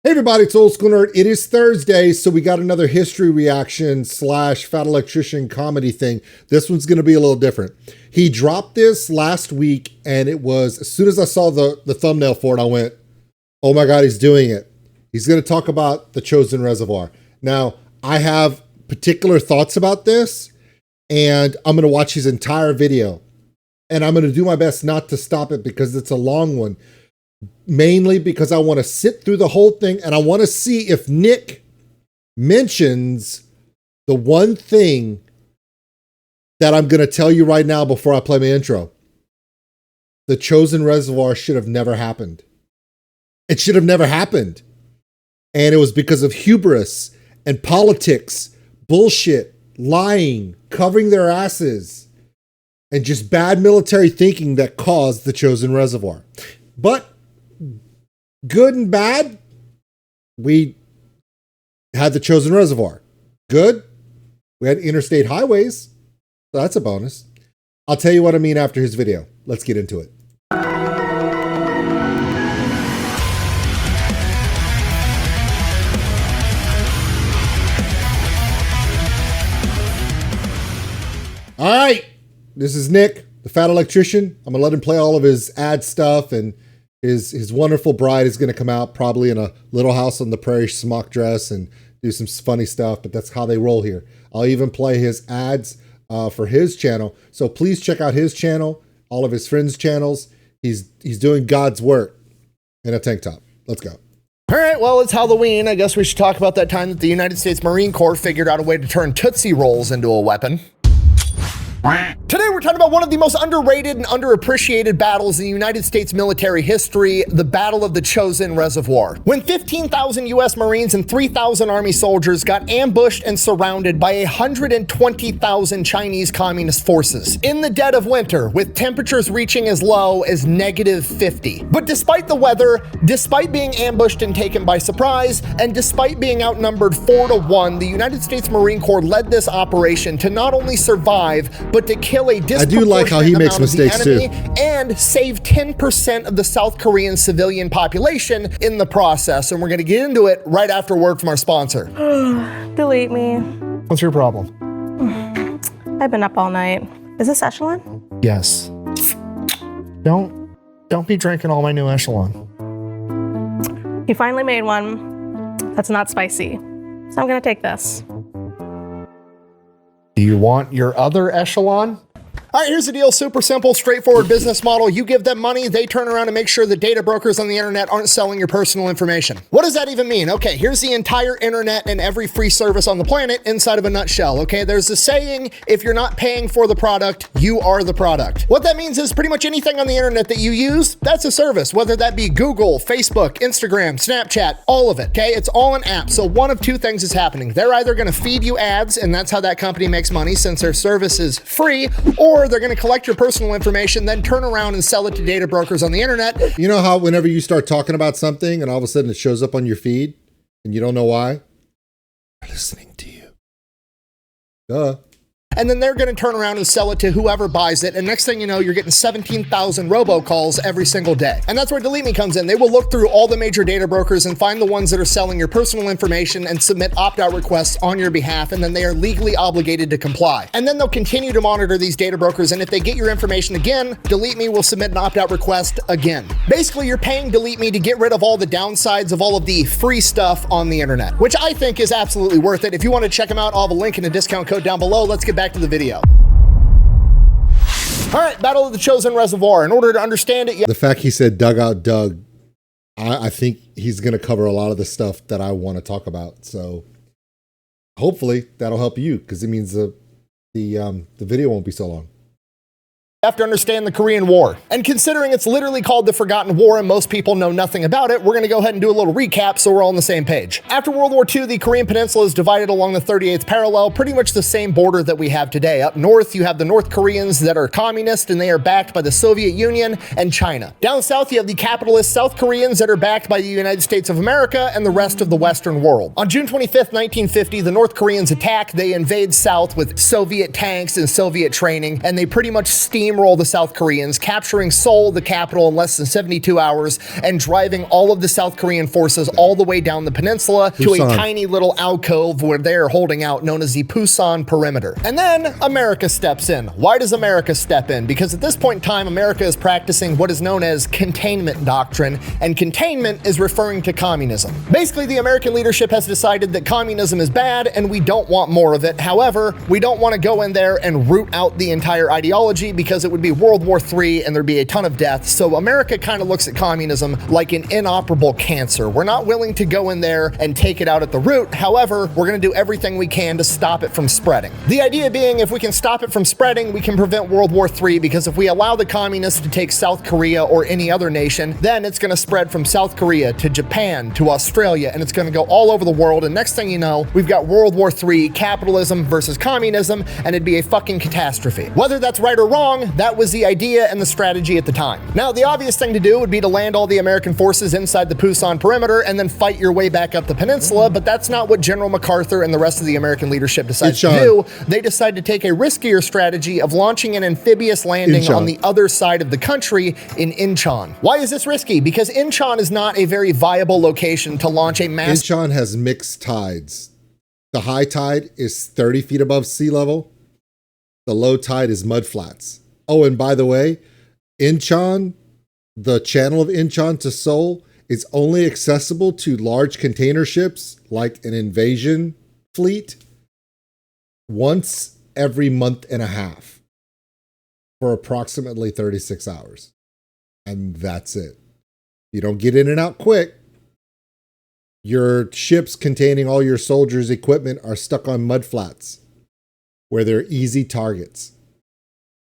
Hey everybody, it's Old School Nerd. It is Thursday, so we got another history reaction / Fat Electrician comedy thing. This one's going to be a little different. He dropped this last week, and it was, as soon as I saw the thumbnail for it, I went, oh my God, he's doing it. He's going to talk about the CHOSIN Reservoir. Now, I have particular thoughts about this, and I'm going to watch his entire video. And I'm going to do my best not to stop it because it's a long one. Mainly because I want to sit through the whole thing and I want to see if Nick mentions the one thing that I'm going to tell you right now before I play my intro. The CHOSIN Reservoir should have never happened. It should have never happened. And it was because of hubris and politics, bullshit, lying, covering their asses, and just bad military thinking that caused the CHOSIN Reservoir. But good and bad, we had the CHOSIN Reservoir. Good, we had interstate highways, so that's a bonus. I'll tell you what I mean after his video. Let's get into it. All right, this is Nick, the Fat Electrician. I'm gonna let him play all of his ad stuff, and his wonderful bride is going to come out probably in a Little House on the Prairie smock dress and do some funny stuff, but that's how they roll here. I'll even play his ads for his channel. So please check out his channel, all of his friends' channels. He's doing God's work in a tank top. Let's go. All right, well, it's Halloween. I guess we should talk about that time that the United States Marine Corps figured out a way to turn Tootsie Rolls into a weapon. Today we're talking about one of the most underrated and underappreciated battles in United States military history, the Battle of the CHOSIN Reservoir. When 15,000 US Marines and 3,000 Army soldiers got ambushed and surrounded by 120,000 Chinese Communist forces in the dead of winter, with temperatures reaching as low as -50. But despite the weather, despite being ambushed and taken by surprise, and despite being outnumbered 4-1, the United States Marine Corps led this operation to not only survive, but to kill a disproportionate amount of the enemy and save 10% of the South Korean civilian population in the process. And we're going to get into it right after a word from our sponsor. Delete me. What's your problem? I've been up all night. Is this Echelon? Yes. Don't be drinking all my new Echelon. You finally made one that's not spicy. So I'm going to take this. Do you want your other Echelon? All right, here's the deal. Super simple, straightforward business model. You give them money, they turn around and make sure the data brokers on the internet aren't selling your personal information. What does that even mean? Okay, here's the entire internet and every free service on the planet inside of a nutshell. Okay, there's a saying, if you're not paying for the product, you are the product. What that means is pretty much anything on the internet that you use, that's a service, whether that be Google, Facebook, Instagram, Snapchat, all of it. Okay, it's all an app. So one of two things is happening. They're either going to feed you ads, and that's how that company makes money since their service is free, or they're going to collect your personal information, then turn around and sell it to data brokers on the internet. You know how whenever you start talking about something and all of a sudden it shows up on your feed and you don't know why? They're listening to you. Duh. And then they're going to turn around and sell it to whoever buys it. And next thing you know, you're getting 17,000 robocalls every single day. And that's where Delete Me comes in. They will look through all the major data brokers and find the ones that are selling your personal information and submit opt-out requests on your behalf. And then they are legally obligated to comply. And then they'll continue to monitor these data brokers. And if they get your information again, Delete Me will submit an opt-out request again. Basically, you're paying Delete Me to get rid of all the downsides of all of the free stuff on the internet, which I think is absolutely worth it. If you want to check them out, I'll have a link and a discount code down below. Let's get back to the video. All right, Battle of the CHOSIN Reservoir. In order to understand it, The fact he said Dugout Doug, I think he's going to cover a lot of the stuff that I want to talk about. So hopefully that'll help you, because it means the video won't be so long. have to understand the Korean War. And considering it's literally called the Forgotten War and most people know nothing about it, we're going to go ahead and do a little recap so we're all on the same page. After World War II, the Korean Peninsula is divided along the 38th parallel, pretty much the same border that we have today. Up north, you have the North Koreans that are communist and they are backed by the Soviet Union and China. Down south, you have the capitalist South Koreans that are backed by the United States of America and the rest of the Western world. On June 25th, 1950, the North Koreans attack. They invade south with Soviet tanks and Soviet training, and they pretty much steamroll steamroll the South Koreans, capturing Seoul, the capital, in less than 72 hours, and driving all of the South Korean forces all the way down the peninsula to a tiny little alcove where they're holding out, known as the Pusan Perimeter. And then America steps in. Why does America step in? Because at this point in time, America is practicing what is known as containment doctrine, and containment is referring to communism. Basically, the American leadership has decided that communism is bad and we don't want more of it. However, we don't want to go in there and root out the entire ideology because it would be World War III and there'd be a ton of death. So America kind of looks at communism like an inoperable cancer. We're not willing to go in there and take it out at the root. However, we're going to do everything we can to stop it from spreading. The idea being, if we can stop it from spreading, we can prevent World War III, because if we allow the communists to take South Korea or any other nation, then it's going to spread from South Korea to Japan to Australia, and it's going to go all over the world. And next thing you know, we've got World War III, capitalism versus communism, and it'd be a fucking catastrophe. Whether that's right or wrong, that was the idea and the strategy at the time. Now, the obvious thing to do would be to land all the American forces inside the Pusan Perimeter and then fight your way back up the peninsula, but that's not what General MacArthur and the rest of the American leadership decided to do. They decided to take a riskier strategy of launching an amphibious landing on the other side of the country in Incheon. Why is this risky? Because Incheon is not a very viable location to launch a mass. Incheon has mixed tides. The high tide is 30 feet above sea level. The low tide is mudflats. Oh, and by the way, Incheon, the channel of Incheon to Seoul, is only accessible to large container ships like an invasion fleet once every month and a half for approximately 36 hours. And that's it. You don't get in and out quick. Your ships containing all your soldiers' equipment are stuck on mudflats where they're easy targets.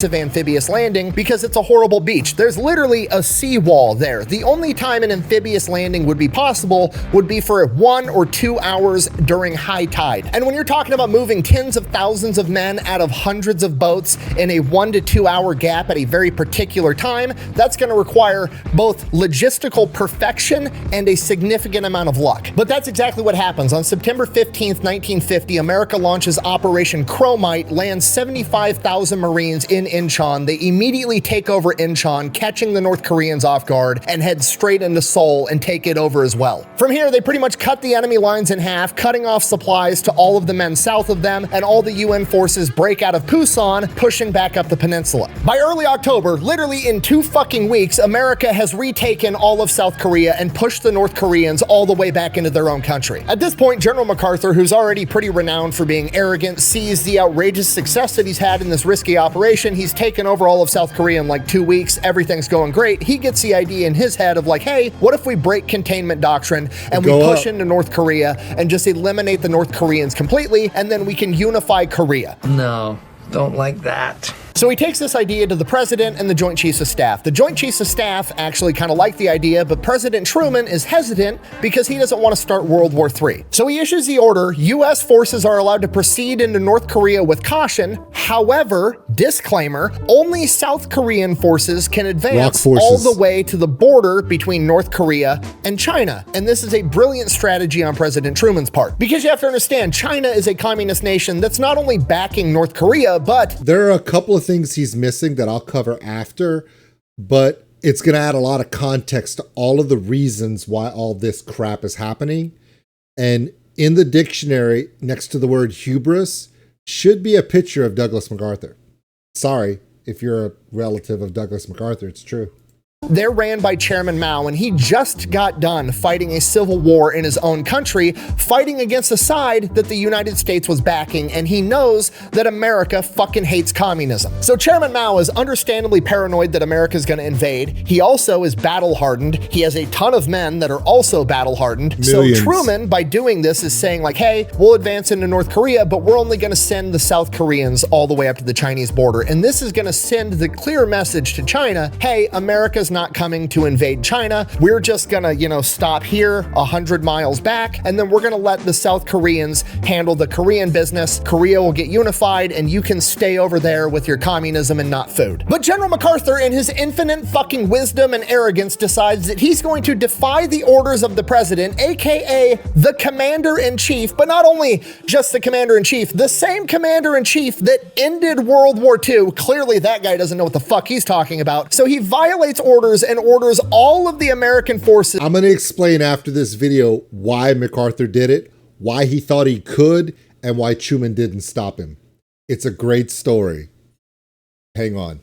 Amphibious landing because it's a horrible beach. There's literally a seawall there. The only time an amphibious landing would be possible would be for 1 or 2 hours during high tide. And when you're talking about moving tens of thousands of men out of hundreds of boats in a 1 to 2 hour gap at a very particular time, that's going to require both logistical perfection and a significant amount of luck. But that's exactly what happens. On September 15th, 1950, America launches Operation Chromite, lands 75,000 Marines in Incheon. They immediately take over Incheon, catching the North Koreans off guard, and head straight into Seoul and take it over as well. From here, they pretty much cut the enemy lines in half, cutting off supplies to all of the men south of them, and all the UN forces break out of Pusan, pushing back up the peninsula. By early October, literally in 2 fucking weeks, America has retaken all of South Korea and pushed the North Koreans all the way back into their own country. At this point, General MacArthur, who's already pretty renowned for being arrogant, sees the outrageous success that he's had in this risky operation. He's taken over all of South Korea in like 2 weeks. Everything's going great. He gets the idea in his head of like, hey, what if we break containment doctrine and we push into North Korea and just eliminate the North Koreans completely, and then we can unify Korea? No, don't like that. So he takes this idea to the president and the Joint Chiefs of Staff. The Joint Chiefs of Staff actually kind of like the idea, but President Truman is hesitant because he doesn't want to start World War III. So he issues the order, U.S. forces are allowed to proceed into North Korea with caution. However, disclaimer, only South Korean forces can advance all the way to the border between North Korea and China. And this is a brilliant strategy on President Truman's part. Because you have to understand, China is a communist nation that's not only backing North Korea, but there are a couple of things he's missing that I'll cover after, but it's going to add a lot of context to all of the reasons why all this crap is happening. And in the dictionary, next to the word hubris, should be a picture of Douglas MacArthur. Sorry, if you're a relative of Douglas MacArthur, it's true. They're ran by Chairman Mao, and he just got done fighting a civil war in his own country, fighting against the side that the United States was backing, and he knows that America fucking hates communism. So Chairman Mao is understandably paranoid that America is going to invade. He also is battle-hardened. He has a ton of men that are also battle-hardened. So Truman, by doing this, is saying like, hey, we'll advance into North Korea, but we're only going to send the South Koreans all the way up to the Chinese border. And this is going to send the clear message to China, hey, America's not coming to invade China. We're just gonna, you know, stop here 100 miles back, and then we're gonna let the South Koreans handle the Korean business. Korea will get unified, and you can stay over there with your communism and not food. But General MacArthur, in his infinite fucking wisdom and arrogance, decides that he's going to defy the orders of the president, aka the commander-in-chief, but not only just the commander-in-chief, the same commander-in-chief that ended World War II. Clearly that guy doesn't know what the fuck he's talking about. So he violates orders and orders all of the American forces. I'm going to explain after this video why MacArthur did it, why he thought he could, and why Truman didn't stop him. It's a great story. Hang on.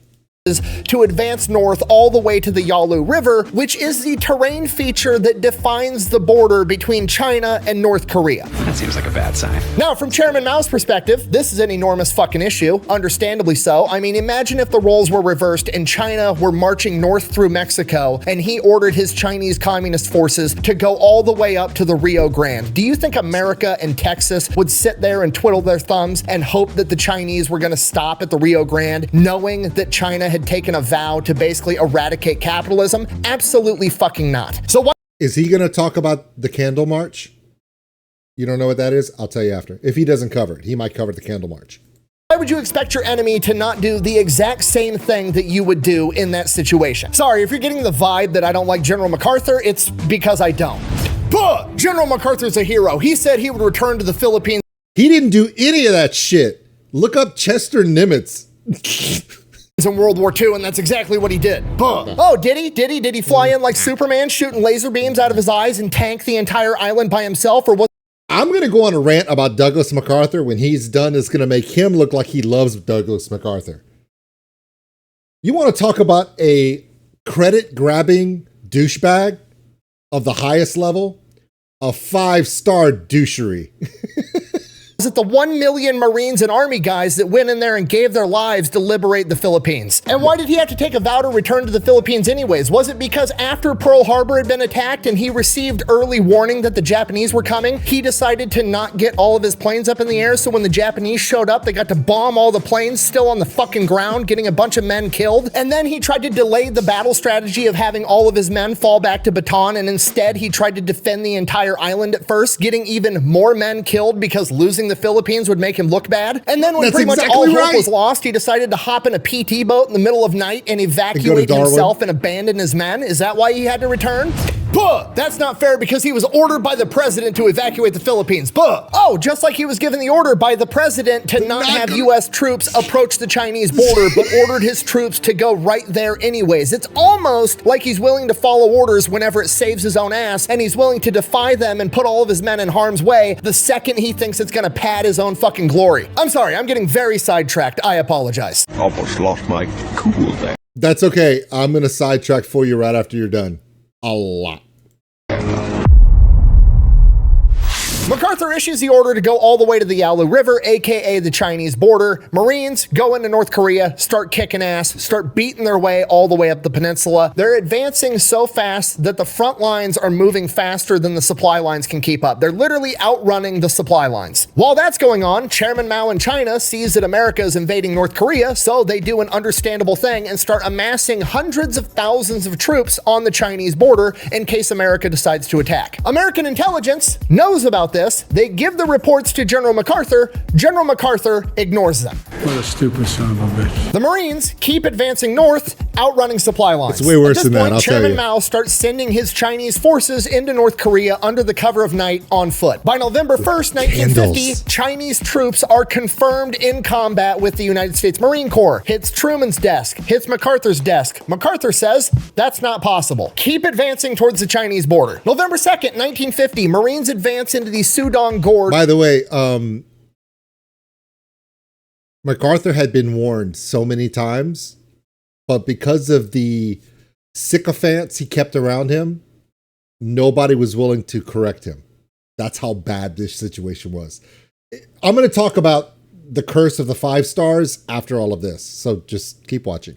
To advance north all the way to the Yalu River, which is the terrain feature that defines the border between China and North Korea. That seems like a bad sign. Now, from Chairman Mao's perspective, this is an enormous fucking issue, understandably so. I mean, imagine if the roles were reversed and China were marching north through Mexico and he ordered his Chinese communist forces to go all the way up to the Rio Grande. Do you think America and Texas would sit there and twiddle their thumbs and hope that the Chinese were going to stop at the Rio Grande, knowing that China had taken a vow to basically eradicate capitalism? Absolutely fucking not. So why Is he going to talk about the Candle March? You don't know what that is? I'll tell you after. If he doesn't cover it, he might cover the Candle March. Why would you expect your enemy to not do the exact same thing that you would do in that situation? Sorry, if you're getting the vibe that I don't like General MacArthur, it's because I don't. But General MacArthur's a hero. He said he would return to the Philippines. He didn't do any of that shit. Look up Chester Nimitz. In World War II, and that's exactly what he did. Oh, did he? Did he fly in like Superman, shooting laser beams out of his eyes and tank the entire island by himself, or what? I'm going to go on a rant about Douglas MacArthur. When he's done, it's going to make him look like he loves Douglas MacArthur. You want to talk about a credit-grabbing douchebag of the highest level? A 5-star douchery. Is it the 1 million Marines and Army guys that went in there and gave their lives to liberate the Philippines? And why did he have to take a vow to return to the Philippines anyways? Was it because after Pearl Harbor had been attacked and he received early warning that the Japanese were coming, he decided to not get all of his planes up in the air, so when the Japanese showed up, they got to bomb all the planes still on the fucking ground, getting a bunch of men killed? And then he tried to delay the battle strategy of having all of his men fall back to Bataan, and instead he tried to defend the entire island at first, getting even more men killed because losing the Philippines would make him look bad. And then when That's pretty much exactly all hope right. was lost, he decided to hop in a PT boat in the middle of night and evacuate himself and abandon his men. Is that why he had to return? Buh! That's not fair because he was ordered by the president to evacuate the Philippines. Buh! Oh, just like he was given the order by the president to not have U.S. troops approach the Chinese border, but ordered his troops to go right there anyways. It's almost like he's willing to follow orders whenever it saves his own ass, and he's willing to defy them and put all of his men in harm's way the second he thinks it's gonna pad his own fucking glory. I'm sorry, I'm getting very sidetracked. I apologize. Almost lost my cool there. That's okay. I'm going to sidetrack for you right after you're done. A lot. MacArthur issues the order to go all the way to the Yalu River, aka the Chinese border. Marines go into North Korea, start kicking ass, start beating their way all the way up the peninsula. They're advancing so fast that the front lines are moving faster than the supply lines can keep up. They're literally outrunning the supply lines. While that's going on, Chairman Mao in China sees that America is invading North Korea, so they do an understandable thing and start amassing hundreds of thousands of troops on the Chinese border in case America decides to attack. American intelligence knows about this. They give the reports to General MacArthur. General MacArthur ignores them. What a stupid son of a bitch. The Marines keep advancing north, outrunning supply lines. It's way worse than that, At I'll this tell point, Chairman you. Mao starts sending his Chinese forces into North Korea under the cover of night on foot. By November 1st, 1950, candles. Chinese troops are confirmed in combat with the United States Marine Corps. Hits Truman's desk, hits MacArthur's desk. MacArthur says, that's not possible. Keep advancing towards the Chinese border. November 2nd, 1950, Marines advance into the Sudong Gorge. By the way, MacArthur had been warned so many times, but because of the sycophants he kept around him, nobody was willing to correct him. That's how bad this situation was. I'm going to talk about the curse of the 5 stars after all of this, so just keep watching.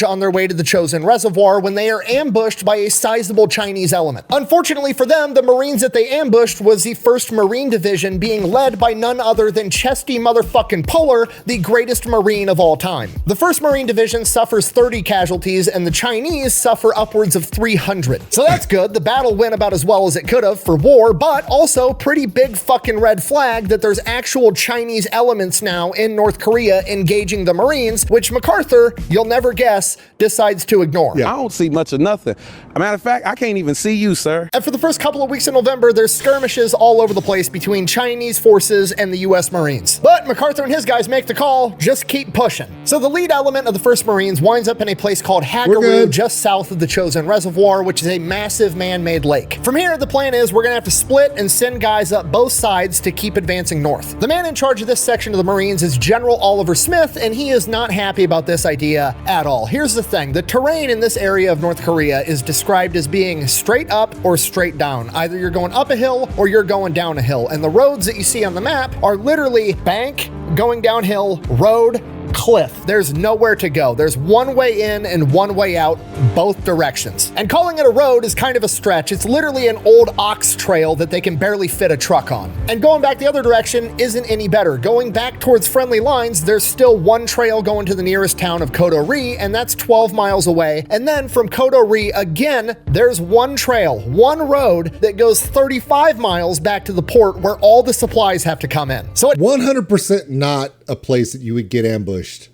on their way to the Chosin Reservoir when they are ambushed by a sizable Chinese element. Unfortunately for them, the Marines that they ambushed was the 1st Marine Division, being led by none other than Chesty motherfucking Puller, the greatest Marine of all time. The 1st Marine Division suffers 30 casualties and the Chinese suffer upwards of 300. So that's good. The battle went about as well as it could have for war, but also pretty big fucking red flag that there's actual Chinese elements now in North Korea engaging the Marines, which MacArthur, you'll never guess, decides to ignore. I don't see much of nothing. A matter of fact, I can't even see you, sir. And for the first couple of weeks in November, there's skirmishes all over the place between Chinese forces and the US Marines. But MacArthur and his guys make the call, just keep pushing. So the lead element of the 1st Marines winds up in a place called Hagaru, just south of the Chosin Reservoir, which is a massive man-made lake. From here, the plan is we're gonna have to split and send guys up both sides to keep advancing north. The man in charge of this section of the Marines is General Oliver Smith, and he is not happy about this idea at all. Here's the thing, the terrain in this area of North Korea is described as being straight up or straight down. Either you're going up a hill or you're going down a hill. And the roads that you see on the map are literally bank, going downhill, road, cliff. There's nowhere to go. There's one way in and one way out, both directions. And calling it a road is kind of a stretch. It's literally an old ox trail that they can barely fit a truck on. And going back the other direction isn't any better. Going back towards friendly lines, there's still one trail going to the nearest town of Kodori, and that's 12 miles away. And then from Kodori, again, there's one trail, one road that goes 35 miles back to the port where all the supplies have to come in. So 100% not a place that you would get ambushed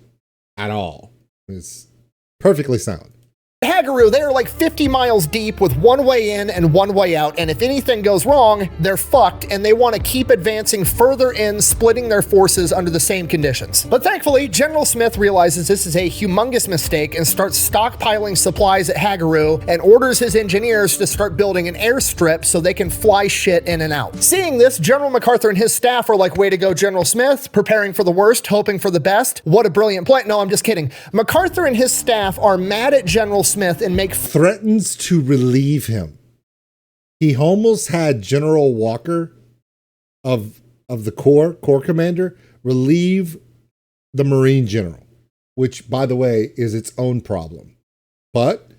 at all. It's perfectly sound. Hagaru, they are like 50 miles deep with one way in and one way out, and if anything goes wrong, they're fucked, and they want to keep advancing further in, splitting their forces under the same conditions. But thankfully, General Smith realizes this is a humongous mistake and starts stockpiling supplies at Hagaru and orders his engineers to start building an airstrip so they can fly shit in and out. Seeing this, General MacArthur and his staff are like, way to go, General Smith, preparing for the worst, hoping for the best. What a brilliant plan. No, I'm just kidding. MacArthur and his staff are mad at General Smith and threatens to relieve him. He almost had General Walker of the Corps commander relieve the Marine general, which, by the way, is its own problem. But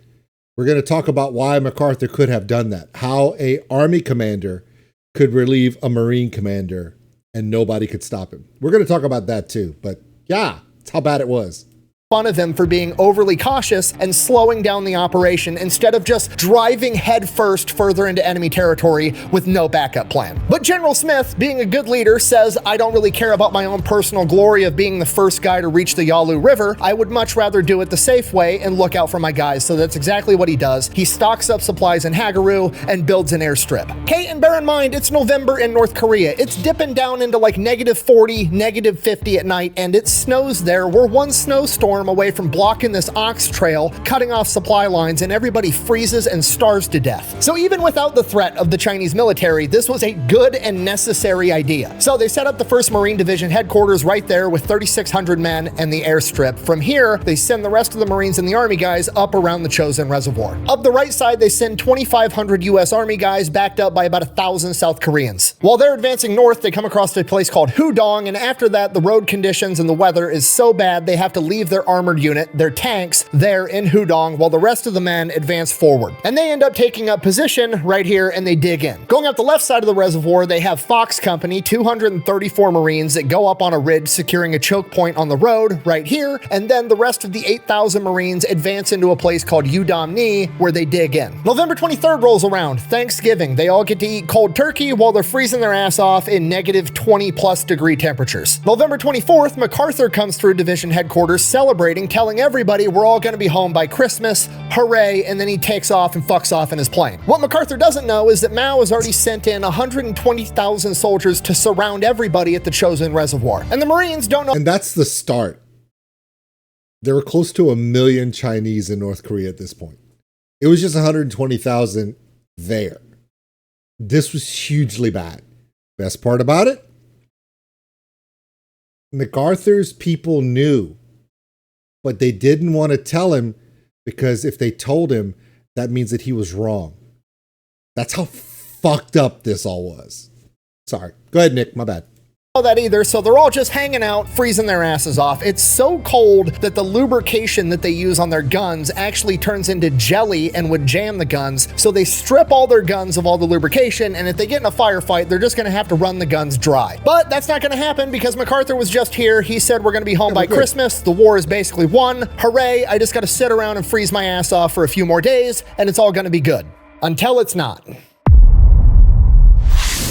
we're going to talk about why MacArthur could have done that, how a Army commander could relieve a Marine commander and nobody could stop him. We're going to talk about that too, but yeah, it's how bad it was. Fun of him for being overly cautious and slowing down the operation instead of just driving headfirst further into enemy territory with no backup plan. But General Smith, being a good leader, says, I don't really care about my own personal glory of being the first guy to reach the Yalu River. I would much rather do it the safe way and look out for my guys. So that's exactly what he does. He stocks up supplies in Hagaru and builds an airstrip. Okay, and bear in mind, it's November in North Korea. It's dipping down into like -40, -50 at night, and it snows there. We're one snowstorm away from blocking this ox trail, cutting off supply lines, and everybody freezes and starves to death. So even without the threat of the Chinese military, this was a good and necessary idea. So they set up the 1st Marine Division headquarters right there with 3,600 men and the airstrip. From here, they send the rest of the Marines and the Army guys up around the Chosin Reservoir. Up the right side, they send 2,500 US Army guys backed up by about 1,000 South Koreans. While they're advancing north, they come across a place called Hudong, and after that, the road conditions and the weather is so bad they have to leave their armored unit, their tanks, there in Hudong, while the rest of the men advance forward. And they end up taking up position right here, and they dig in. Going up the left side of the reservoir, they have Fox Company, 234 Marines that go up on a ridge, securing a choke point on the road right here, and then the rest of the 8,000 Marines advance into a place called Udamni, where they dig in. November 23rd rolls around, Thanksgiving. They all get to eat cold turkey while they're freezing their ass off in -20+ temperatures. November 24th, MacArthur comes through division headquarters celebrating, telling everybody we're all going to be home by Christmas, hooray, and then he takes off and fucks off in his plane. What MacArthur doesn't know is that Mao has already sent in 120,000 soldiers to surround everybody at the Chosin Reservoir. And the Marines don't know. And that's the start. There were close to 1 million Chinese in North Korea at this point. It was just 120,000 there. This was hugely bad. Best part about it? MacArthur's people knew, but they didn't want to tell him because if they told him, that means that he was wrong. That's how fucked up this all was. Sorry. Go ahead, Nick. My bad. that either, so they're all just hanging out, freezing their asses off. It's so cold that the lubrication that they use on their guns actually turns into jelly and would jam the guns, so they strip all their guns of all the lubrication, and if they get in a firefight, they're just gonna have to run the guns dry. But that's not gonna happen because MacArthur was just here. He said we're gonna be home by Christmas. The war is basically won. Hooray, I just gotta sit around and freeze my ass off for a few more days, and it's all gonna be good. Until it's not.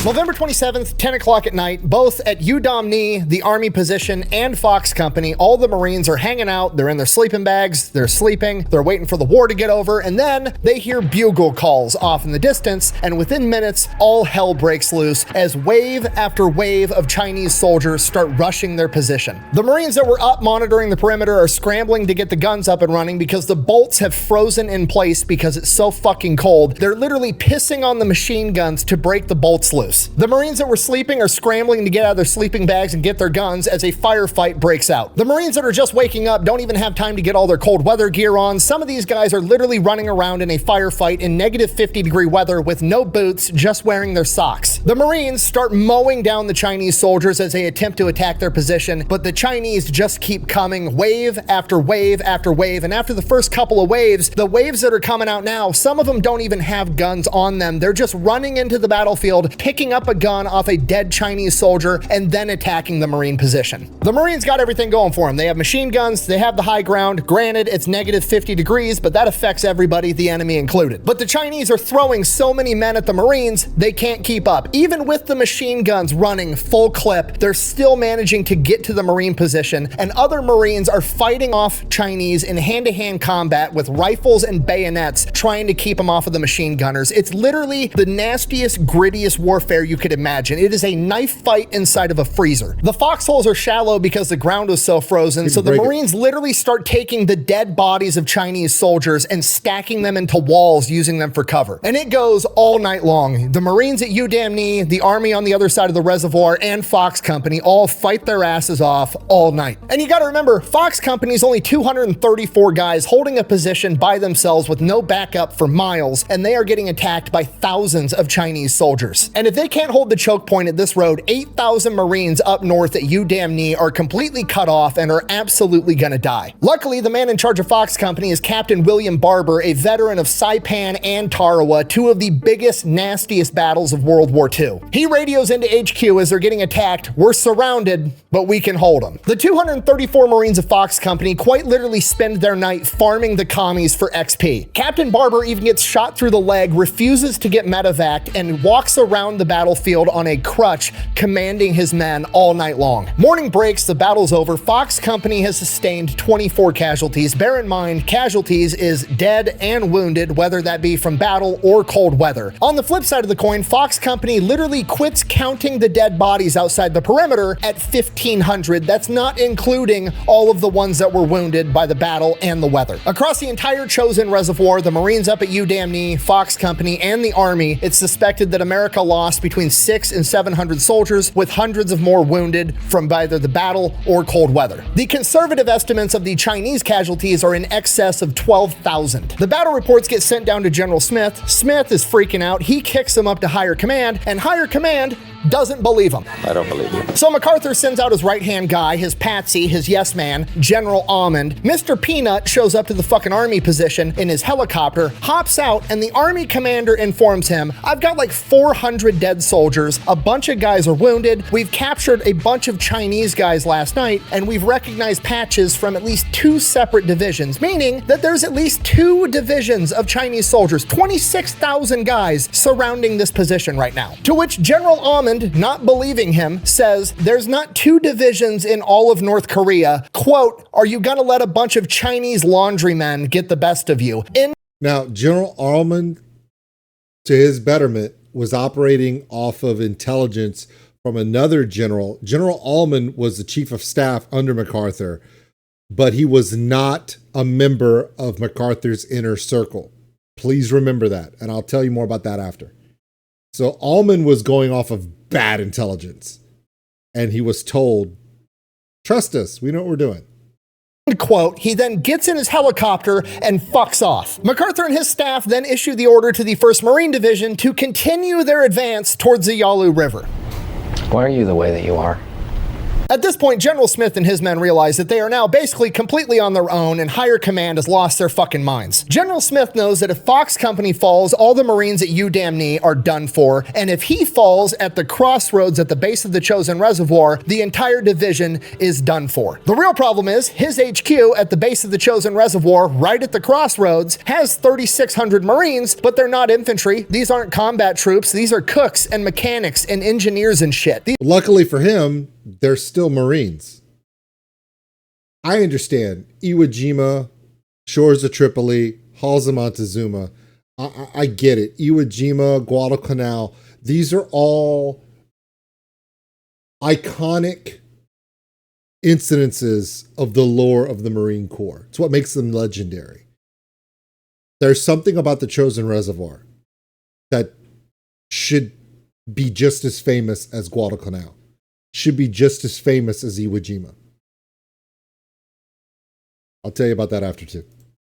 November 27th, 10 o'clock at night, both at UDOMNI, the Army position, and Fox Company, all the Marines are hanging out, they're in their sleeping bags, they're sleeping, they're waiting for the war to get over, and then they hear bugle calls off in the distance, and within minutes, all hell breaks loose as wave after wave of Chinese soldiers start rushing their position. The Marines that were up monitoring the perimeter are scrambling to get the guns up and running because the bolts have frozen in place because it's so fucking cold. They're literally pissing on the machine guns to break the bolts loose. The Marines that were sleeping are scrambling to get out of their sleeping bags and get their guns as a firefight breaks out. The Marines that are just waking up don't even have time to get all their cold weather gear on. Some of these guys are literally running around in a firefight in negative 50-degree weather with no boots, just wearing their socks. The Marines start mowing down the Chinese soldiers as they attempt to attack their position, but the Chinese just keep coming wave after wave after wave, and after the first couple of waves, the waves that are coming out now, some of them don't even have guns on them. They're just running into the battlefield, picking up a gun off a dead Chinese soldier, and then attacking the Marine position. The Marines got everything going for them. They have machine guns, they have the high ground. Granted, it's negative 50 degrees, but that affects everybody, the enemy included. But the Chinese are throwing so many men at the Marines, they can't keep up. Even with the machine guns running full clip, they're still managing to get to the Marine position, and other Marines are fighting off Chinese in hand-to-hand combat with rifles and bayonets, trying to keep them off of the machine gunners. It's literally the nastiest, grittiest warfare you could imagine. It is a knife fight inside of a freezer. The foxholes are shallow because the ground was so frozen, so the Marines literally start taking the dead bodies of Chinese soldiers and stacking them into walls, using them for cover. And it goes all night long. The Marines at UDOMNI, the Army on the other side of the reservoir, and Fox Company all fight their asses off all night. And you gotta remember, Fox Company is only 234 guys holding a position by themselves with no backup for miles, and they are getting attacked by thousands of Chinese soldiers. And if they can't hold the choke point at this road, 8,000 Marines up north at UDOMNI are completely cut off and are absolutely gonna die. Luckily, the man in charge of Fox Company is Captain William Barber, a veteran of Saipan and Tarawa, two of the biggest, nastiest battles of World War II. He radios into HQ as they're getting attacked. We're surrounded, but we can hold them. The 234 Marines of Fox Company quite literally spend their night farming the commies for XP. Captain Barber even gets shot through the leg, refuses to get medevaced, and walks around the battlefield on a crutch, commanding his men all night long. Morning breaks, the battle's over. Fox Company has sustained 24 casualties. Bear in mind, casualties is dead and wounded, whether that be from battle or cold weather. On the flip side of the coin, Fox Company literally quits counting the dead bodies outside the perimeter at 1,500. That's not including all of the ones that were wounded by the battle and the weather. Across the entire Chosin Reservoir, the Marines up at UDOMNI, Fox Company, and the Army, it's suspected that America lost between 600 and 700 soldiers, with hundreds of more wounded from either the battle or cold weather. The conservative estimates of the Chinese casualties are in excess of 12,000. The battle reports get sent down to General Smith. Smith is freaking out. He kicks them up to higher command, and higher command doesn't believe him. I don't believe you. So MacArthur sends out his right-hand guy, his patsy, his yes man, General Almond. Mr. Peanut shows up to the fucking Army position in his helicopter, hops out, and the Army commander informs him, I've got like 400 dead soldiers, a bunch of guys are wounded, we've captured a bunch of Chinese guys last night, and we've recognized patches from at least 2 separate divisions, meaning that there's at least 2 divisions of Chinese soldiers, 26,000 guys surrounding this position right now. To which General Almond, not believing him, says there's not 2 divisions in all of North Korea. Quote, are you gonna let a bunch of Chinese laundrymen get the best of you? Now, General Almond, to his betterment, was operating off of intelligence from another general. General Almond was the chief of staff under MacArthur, but he was not a member of MacArthur's inner circle. Please remember that, and I'll tell you more about that after. So Almond was going off of bad intelligence, and he was told, trust us, we know what we're doing. Quote, he then gets in his helicopter and fucks off. MacArthur and his staff then issue the order to the 1st Marine Division to continue their advance towards the Yalu River. Why are you the way that you are? At this point, General Smith and his men realize that they are now basically completely on their own and higher command has lost their fucking minds. General Smith knows that if Fox Company falls, all the Marines at UDamnee are done for, and if he falls at the crossroads at the base of the Chosin Reservoir, the entire division is done for. The real problem is his HQ at the base of the Chosin Reservoir, right at the crossroads, has 3,600 Marines, but they're not infantry. These aren't combat troops. These are cooks and mechanics and engineers and shit. Luckily for him, they're still Marines. I understand Iwo Jima, shores of Tripoli, halls of Montezuma. I get it. Iwo Jima, Guadalcanal, these are all iconic incidences of the lore of the Marine Corps. It's what makes them legendary. There's something about the Chosin Reservoir that should be just as famous as Guadalcanal, should be just as famous as Iwo Jima. I'll tell you about that after too.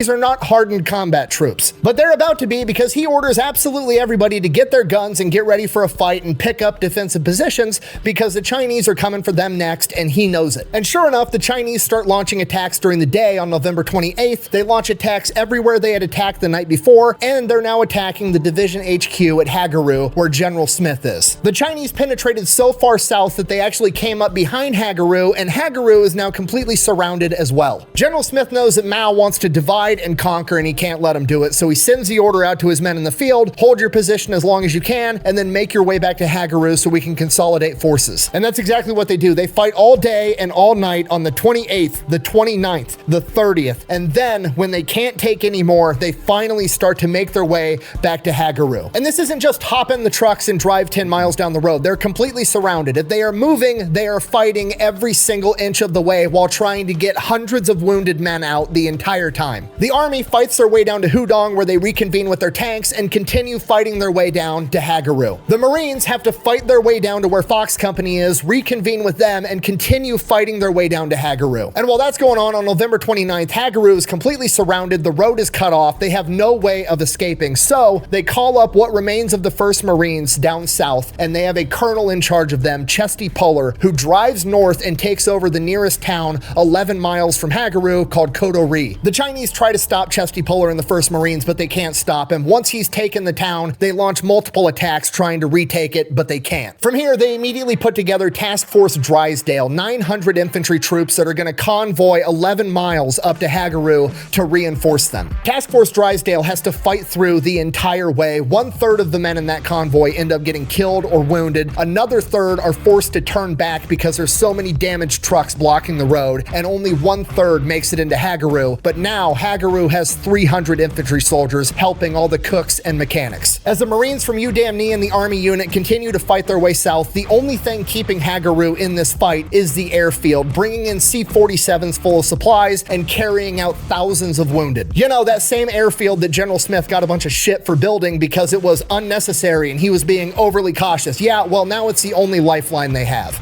These are not hardened combat troops, but they're about to be because he orders absolutely everybody to get their guns and get ready for a fight and pick up defensive positions because the Chinese are coming for them next and he knows it. And sure enough, the Chinese start launching attacks during the day on November 28th. They launch attacks everywhere they had attacked the night before, and they're now attacking the division HQ at Hagaru, where General Smith is. The Chinese penetrated so far south that they actually came up behind Hagaru, and Hagaru is now completely surrounded as well. General Smith knows that Mao wants to divide and conquer, and he can't let him do it, so he sends the order out to his men in the field: hold your position as long as you can, and then make your way back to Hagaru so we can consolidate forces. And that's exactly what they do. They fight all day and all night on the 28th, the 29th, the 30th, and then when they can't take any more, they finally start to make their way back to Hagaru. And this isn't just hop in the trucks and drive 10 miles down the road. They're completely surrounded. If they are moving, they are fighting every single inch of the way while trying to get hundreds of wounded men out the entire time. The army fights their way down to Hudong, where they reconvene with their tanks and continue fighting their way down to Hagaru. The Marines have to fight their way down to where Fox Company is, reconvene with them, and continue fighting their way down to Hagaru. And while that's going on November 29th, Hagaru is completely surrounded, the road is cut off, they have no way of escaping, so they call up what remains of the 1st Marines down south, and they have a colonel in charge of them, Chesty Puller, who drives north and takes over the nearest town 11 miles from Hagaru called Kodori. The Chinese try to stop Chesty Puller and the 1st Marines, but they can't stop him. Once he's taken the town, they launch multiple attacks trying to retake it, but they can't. From here, they immediately put together Task Force Drysdale, 900 infantry troops that are going to convoy 11 miles up to Hagaru to reinforce them. Task Force Drysdale has to fight through the entire way. 1/3 of the men in that convoy end up getting killed or wounded. Another third are forced to turn back because there's so many damaged trucks blocking the road, and only 1/3 makes it into Hagaru. But now Hagaru has 300 infantry soldiers helping all the cooks and mechanics. As the Marines from UDamnee and the Army unit continue to fight their way south, the only thing keeping Hagaru in this fight is the airfield, bringing in C-47s full of supplies and carrying out thousands of wounded. You know, that same airfield that General Smith got a bunch of shit for building because it was unnecessary and he was being overly cautious. Yeah, well, now it's the only lifeline they have.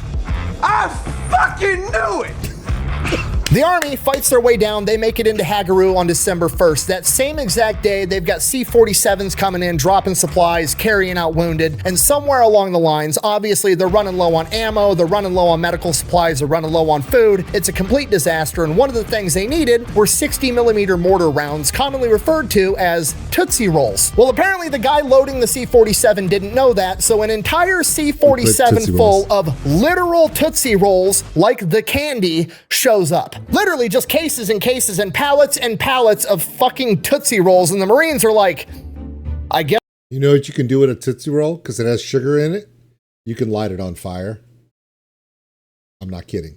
I fucking knew it! The army fights their way down. They make it into Hagaru on December 1st. That same exact day, they've got C-47s coming in, dropping supplies, carrying out wounded, and somewhere along the lines, obviously they're running low on ammo, they're running low on medical supplies, they're running low on food. It's a complete disaster, and one of the things they needed were 60mm mortar rounds, commonly referred to as Tootsie Rolls. Well, apparently the guy loading the C-47 didn't know that, so an entire C-47 full of literal Tootsie Rolls, like the candy, shows up. Literally just cases and cases and pallets of fucking Tootsie Rolls, and the Marines are like, I guess. You know what you can do with a Tootsie Roll? Because it has sugar in it? You can light it on fire. I'm not kidding.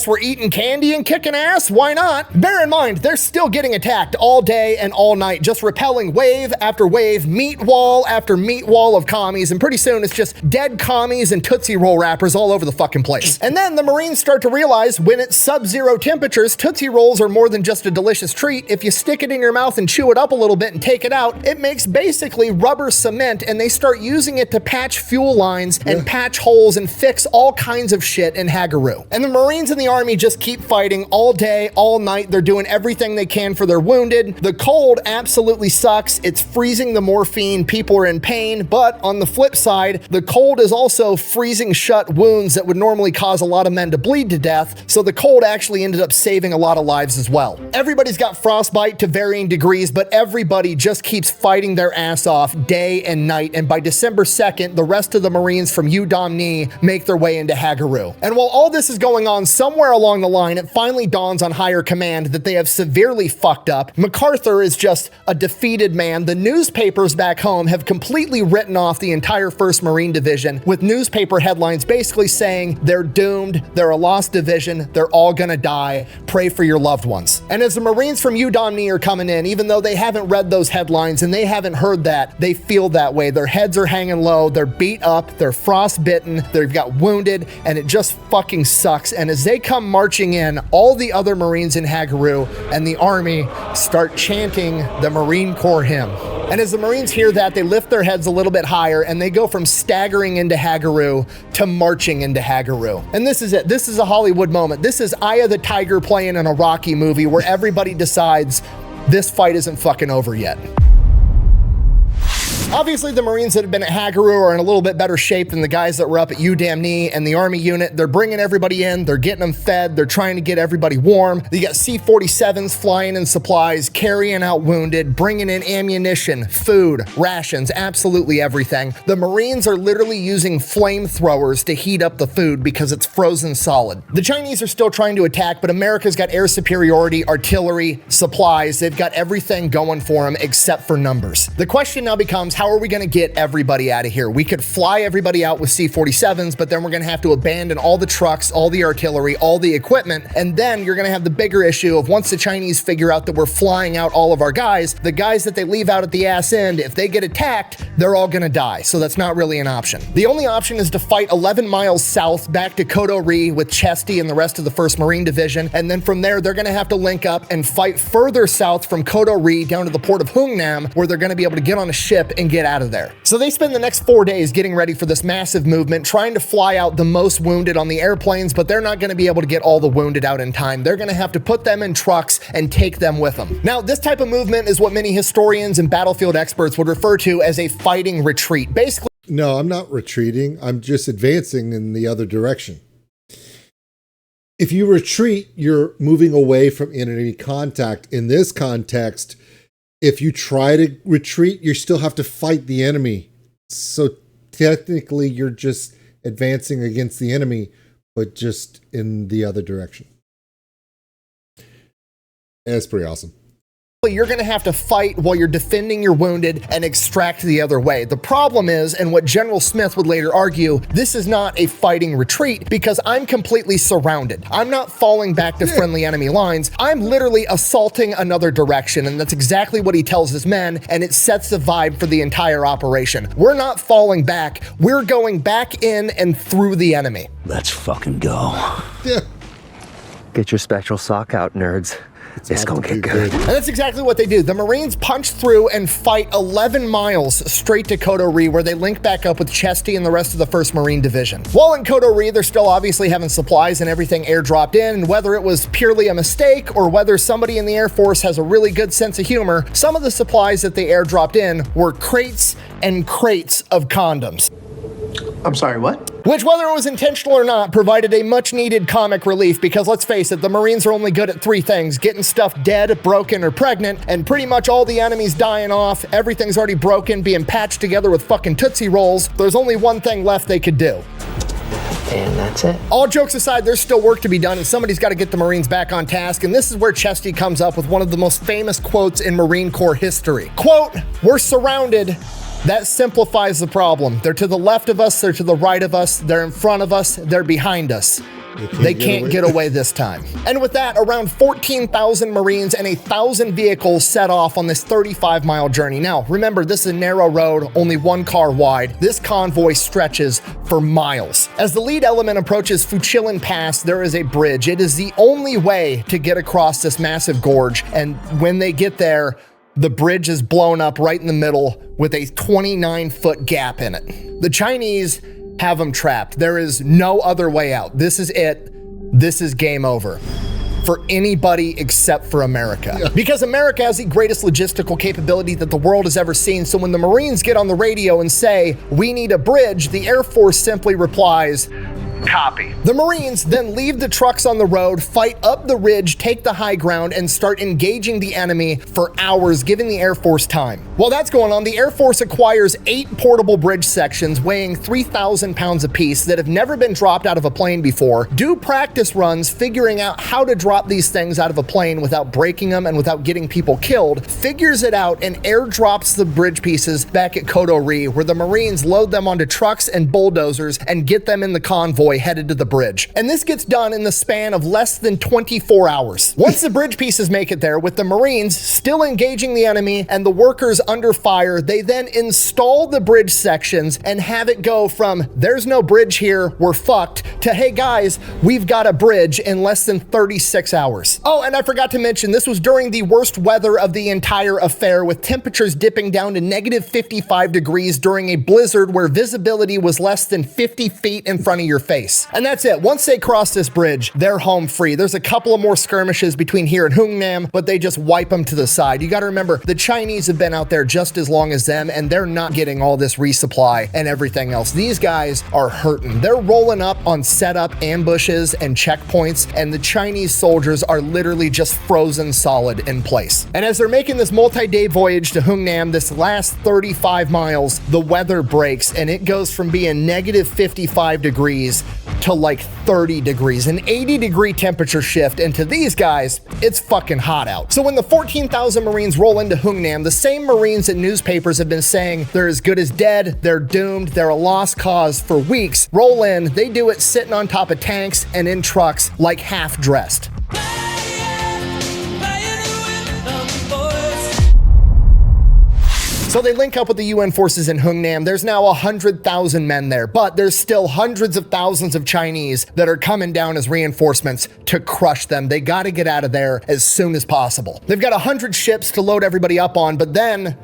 We're eating candy and kicking ass, why not? Bear in mind, they're still getting attacked all day and all night, just repelling wave after wave, meat wall after meat wall of commies, and pretty soon it's just dead commies and Tootsie Roll wrappers all over the fucking place. And then the Marines start to realize when it's sub-zero temperatures, Tootsie Rolls are more than just a delicious treat. If you stick it in your mouth and chew it up a little bit and take it out, it makes basically rubber cement, and they start using it to patch fuel lines and patch holes and fix all kinds of shit in Hagaru. And the Marines in the the Army just keep fighting all day, all night. They're doing everything they can for their wounded. The cold absolutely sucks. It's freezing the morphine. People are in pain. But on the flip side, the cold is also freezing shut wounds that would normally cause a lot of men to bleed to death. So the cold actually ended up saving a lot of lives as well. Everybody's got frostbite to varying degrees, but everybody just keeps fighting their ass off day and night. And by December 2nd, the rest of the Marines from Udom-ni make their way into Hagaru. And while all this is going on, somewhere along the line, it finally dawns on higher command that they have severely fucked up. MacArthur is just a defeated man. The newspapers back home have completely written off the entire 1st Marine Division, with newspaper headlines basically saying they're doomed, they're a lost division, they're all gonna die, pray for your loved ones. And as the Marines from Udom-ni are coming in, even though they haven't read those headlines and they haven't heard that, they feel that way. Their heads are hanging low, they're beat up, they're frostbitten, they've got wounded, and it just fucking sucks. And as they come marching in, all the other Marines in Hagaru and the Army start chanting the Marine Corps hymn. And as the Marines hear that, they lift their heads a little bit higher and they go from staggering into Hagaru to marching into Hagaru. And this is it. This is a Hollywood moment. This is Eye of the Tiger playing in a Rocky movie where everybody decides this fight isn't fucking over yet. Obviously, the Marines that have been at Hagaru are in a little bit better shape than the guys that were up at Udom-ni and the Army unit. They're bringing everybody in, they're getting them fed, they're trying to get everybody warm. You got C-47s flying in supplies, carrying out wounded, bringing in ammunition, food, rations, absolutely everything. The Marines are literally using flamethrowers to heat up the food because it's frozen solid. The Chinese are still trying to attack, but America's got air superiority, artillery, supplies. They've got everything going for them except for numbers. The question now becomes, how are we going to get everybody out of here? We could fly everybody out with C-47s, but then we're going to have to abandon all the trucks, all the artillery, all the equipment, and then you're going to have the bigger issue of once the Chinese figure out that we're flying out all of our guys, the guys that they leave out at the ass end, if they get attacked, they're all going to die. So that's not really an option. The only option is to fight 11 miles south back to Kodo-ri with Chesty and the rest of the 1st Marine Division, and then from there they're going to have to link up and fight further south from Kodo-ri down to the port of Hungnam, where they're going to be able to get on a ship and get out of there. So they spend the next 4 days getting ready for this massive movement, trying to fly out the most wounded on the airplanes, but they're not going to be able to get all the wounded out in time. They're going to have to put them in trucks and take them with them. Now, this type of movement is what many historians and battlefield experts would refer to as a fighting retreat. Basically, No, I'm not retreating. I'm just advancing in the other direction. If you retreat, you're moving away from enemy contact. In this context, if you try to retreat, you still have to fight the enemy. So technically, you're just advancing against the enemy, but just in the other direction. And it's pretty awesome. you're going to have to fight while you're defending your wounded and extract the other way. The problem is, and what General Smith would later argue, this is not a fighting retreat because I'm completely surrounded. I'm not falling back to friendly enemy lines. I'm literally assaulting another direction, and that's exactly what he tells his men, and it sets the vibe for the entire operation. We're not falling back. We're going back in and through the enemy. Let's fucking go. Yeah. Get your spectral sock out, nerds. It's gonna get good. And that's exactly what they do. The Marines punch through and fight 11 miles straight to Kodo-ri, where they link back up with Chesty and the rest of the 1st Marine Division. While in Kodo-ri, they're still obviously having supplies and everything airdropped in, and whether it was purely a mistake or whether somebody in the Air Force has a really good sense of humor, some of the supplies that they airdropped in were crates and crates of condoms. I'm sorry, what? Which, whether it was intentional or not, provided a much-needed comic relief because, let's face it, the Marines are only good at 3 things: getting stuff dead, broken, or pregnant, and pretty much all the enemies dying off, everything's already broken, being patched together with fucking Tootsie Rolls. There's only one thing left they could do. And that's it. All jokes aside, there's still work to be done, and somebody's got to get the Marines back on task, and this is where Chesty comes up with one of the most famous quotes in Marine Corps history. Quote, "We're surrounded. That simplifies the problem. They're to the left of us, they're to the right of us, they're in front of us, they're behind us. They can't get away this time." And with that, around 14,000 Marines and 1,000 vehicles set off on this 35-mile journey. Now, remember, this is a narrow road, only 1 car wide. This convoy stretches for miles. As the lead element approaches Fuchilin Pass, there is a bridge. It is the only way to get across this massive gorge, and when they get there, the bridge is blown up right in the middle with a 29-foot gap in it. The Chinese have them trapped. There is no other way out. This is it. this is game over for anybody except for America. Yeah. Because America has the greatest logistical capability that the world has ever seen. So when the Marines get on the radio and say, we need a bridge, the Air Force simply replies, copy. The Marines then leave the trucks on the road, fight up the ridge, take the high ground, and start engaging the enemy for hours, giving the Air Force time. While that's going on, the Air Force acquires 8 portable bridge sections weighing 3,000 pounds apiece that have never been dropped out of a plane before, do practice runs figuring out how to drop these things out of a plane without breaking them and without getting people killed, figures it out, and airdrops the bridge pieces back at Kodori, where the Marines load them onto trucks and bulldozers and get them in the convoy headed to the bridge. And this gets done in the span of less than 24 hours. Once the bridge pieces make it there, with the Marines still engaging the enemy and the workers under fire, they then install the bridge sections and have it go from there's no bridge here, we're fucked, to hey guys, we've got a bridge in less than 36 hours. Oh, and I forgot to mention, this was during the worst weather of the entire affair, with temperatures dipping down to negative 55 degrees during a blizzard where visibility was less than 50 feet in front of your face. And that's it. Once they cross this bridge, they're home free. There's a couple of more skirmishes between here and Hungnam, but they just wipe them to the side. You got to remember, the Chinese have been out there just as long as them, and they're not getting all this resupply and everything else. These guys are hurting. They're rolling up on setup ambushes and checkpoints, and the Chinese soldiers are literally just frozen solid in place. And as they're making this multi-day voyage to Hungnam, this last 35 miles, the weather breaks, and it goes from being negative 55 degrees to like 30 degrees, an 80-degree temperature shift, and to these guys, it's fucking hot out. So when the 14,000 Marines roll into Hungnam, the same Marines that newspapers have been saying they're as good as dead, they're doomed, they're a lost cause for weeks, roll in, they do it sitting on top of tanks and in trucks like half-dressed. So they link up with the UN forces in Hungnam. There's now 100,000 men there, but there's still hundreds of thousands of Chinese that are coming down as reinforcements to crush them. They got to get out of there as soon as possible. They've got 100 ships to load everybody up on, but then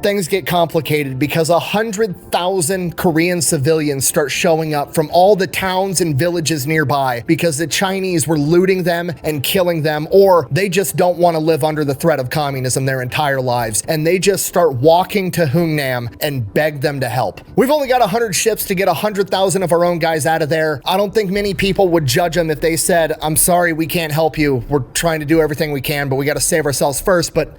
things get complicated because 100,000 Korean civilians start showing up from all the towns and villages nearby because the Chinese were looting them and killing them, or they just don't want to live under the threat of communism their entire lives, and they just start walking to Hungnam and beg them to help. We've only got 100 ships to get 100,000 of our own guys out of there. I don't think many people would judge them if they said, I'm sorry, we can't help you. We're trying to do everything we can, but we got to save ourselves first. But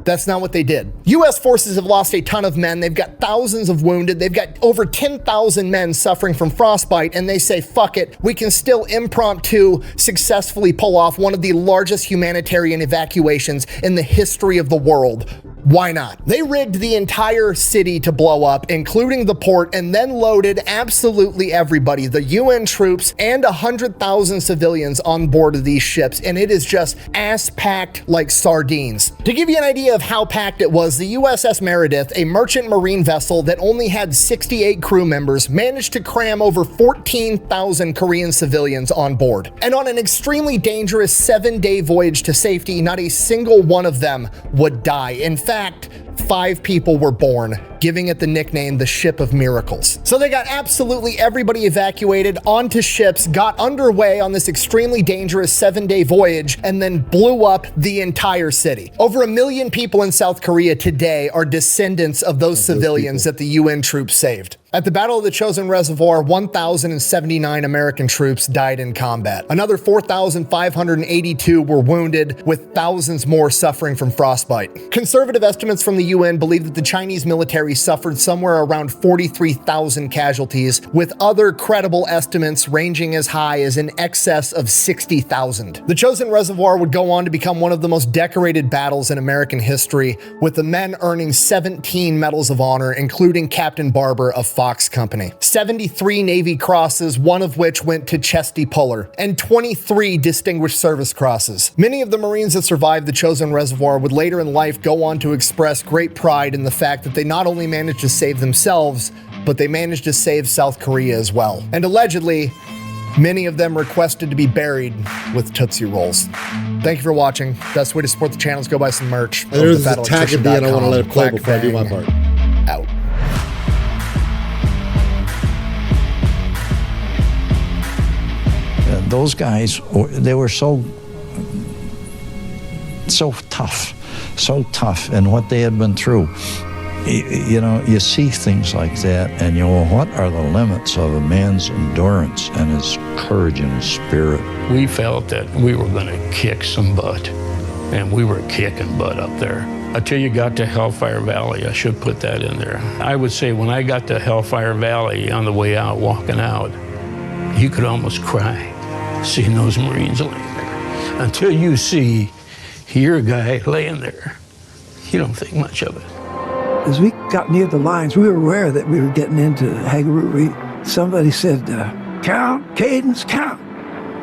that's not what they did. US forces have lost a ton of men. They've got thousands of wounded. They've got over 10,000 men suffering from frostbite, and they say, fuck it, we can still impromptu successfully pull off one of the largest humanitarian evacuations in the history of the world. Why not? They rigged the entire city to blow up, including the port, and then loaded absolutely everybody, the UN troops and 100,000 civilians on board of these ships, and it is just ass-packed like sardines. To give you an idea of how packed it was, the USS Meredith, a merchant marine vessel that only had 68 crew members, managed to cram over 14,000 Korean civilians on board. And on an extremely dangerous 7-day voyage to safety, not a single one of them would die. In fact, 5 people were born, giving it the nickname the Ship of Miracles. So they got absolutely everybody evacuated onto ships, got underway on this extremely dangerous 7-day voyage, and then blew up the entire city. Over 1 million people in South Korea today are descendants of those civilians that the UN troops saved. At the Battle of the Chosin Reservoir, 1,079 American troops died in combat. Another 4,582 were wounded, with thousands more suffering from frostbite. Conservative estimates from the UN believe that the Chinese military suffered somewhere around 43,000 casualties, with other credible estimates ranging as high as in excess of 60,000. The Chosin Reservoir would go on to become one of the most decorated battles in American history, with the men earning 17 Medals of Honor, including Captain Barber of Fox Company, 73 Navy Crosses, one of which went to Chesty Puller, and 23 Distinguished Service Crosses. Many of the Marines that survived the Chosin Reservoir would later in life go on to express great pride in the fact that they not only managed to save themselves, but they managed to save South Korea as well. And allegedly, many of them requested to be buried with Tootsie Rolls. Thank you for watching. Best way to support the channel is go buy some merch. And there's a tag at the end I want to let it play before I do my part. Out. And those guys, they were so tough in what they had been through. You know, you see things like that and you go, what are the limits of a man's endurance and his courage and his spirit? We felt that we were going to kick some butt, and we were kicking butt up there. Until you got to Hellfire Valley, I should put that in there. I would say when I got to Hellfire Valley on the way out, walking out, you could almost cry seeing those Marines laying there. Until you see your guy laying there, you don't think much of it. As we got near the lines, we were aware that we were getting into Hageroo. Somebody said, count, cadence, count.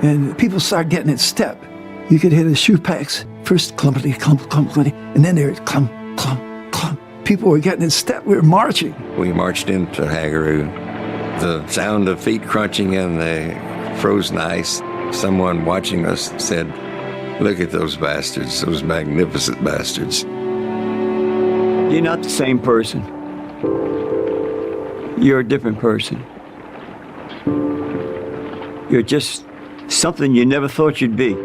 And people started getting in step. You could hear the shoe packs, first clumpity, clump, clump, clumpity, and then there was clump, clump, clump. People were getting in step. We were marching. We marched into Hageroo. The sound of feet crunching in the frozen ice. Someone watching us said, look at those bastards, those magnificent bastards. You're not the same person. You're a different person. You're just something you never thought you'd be.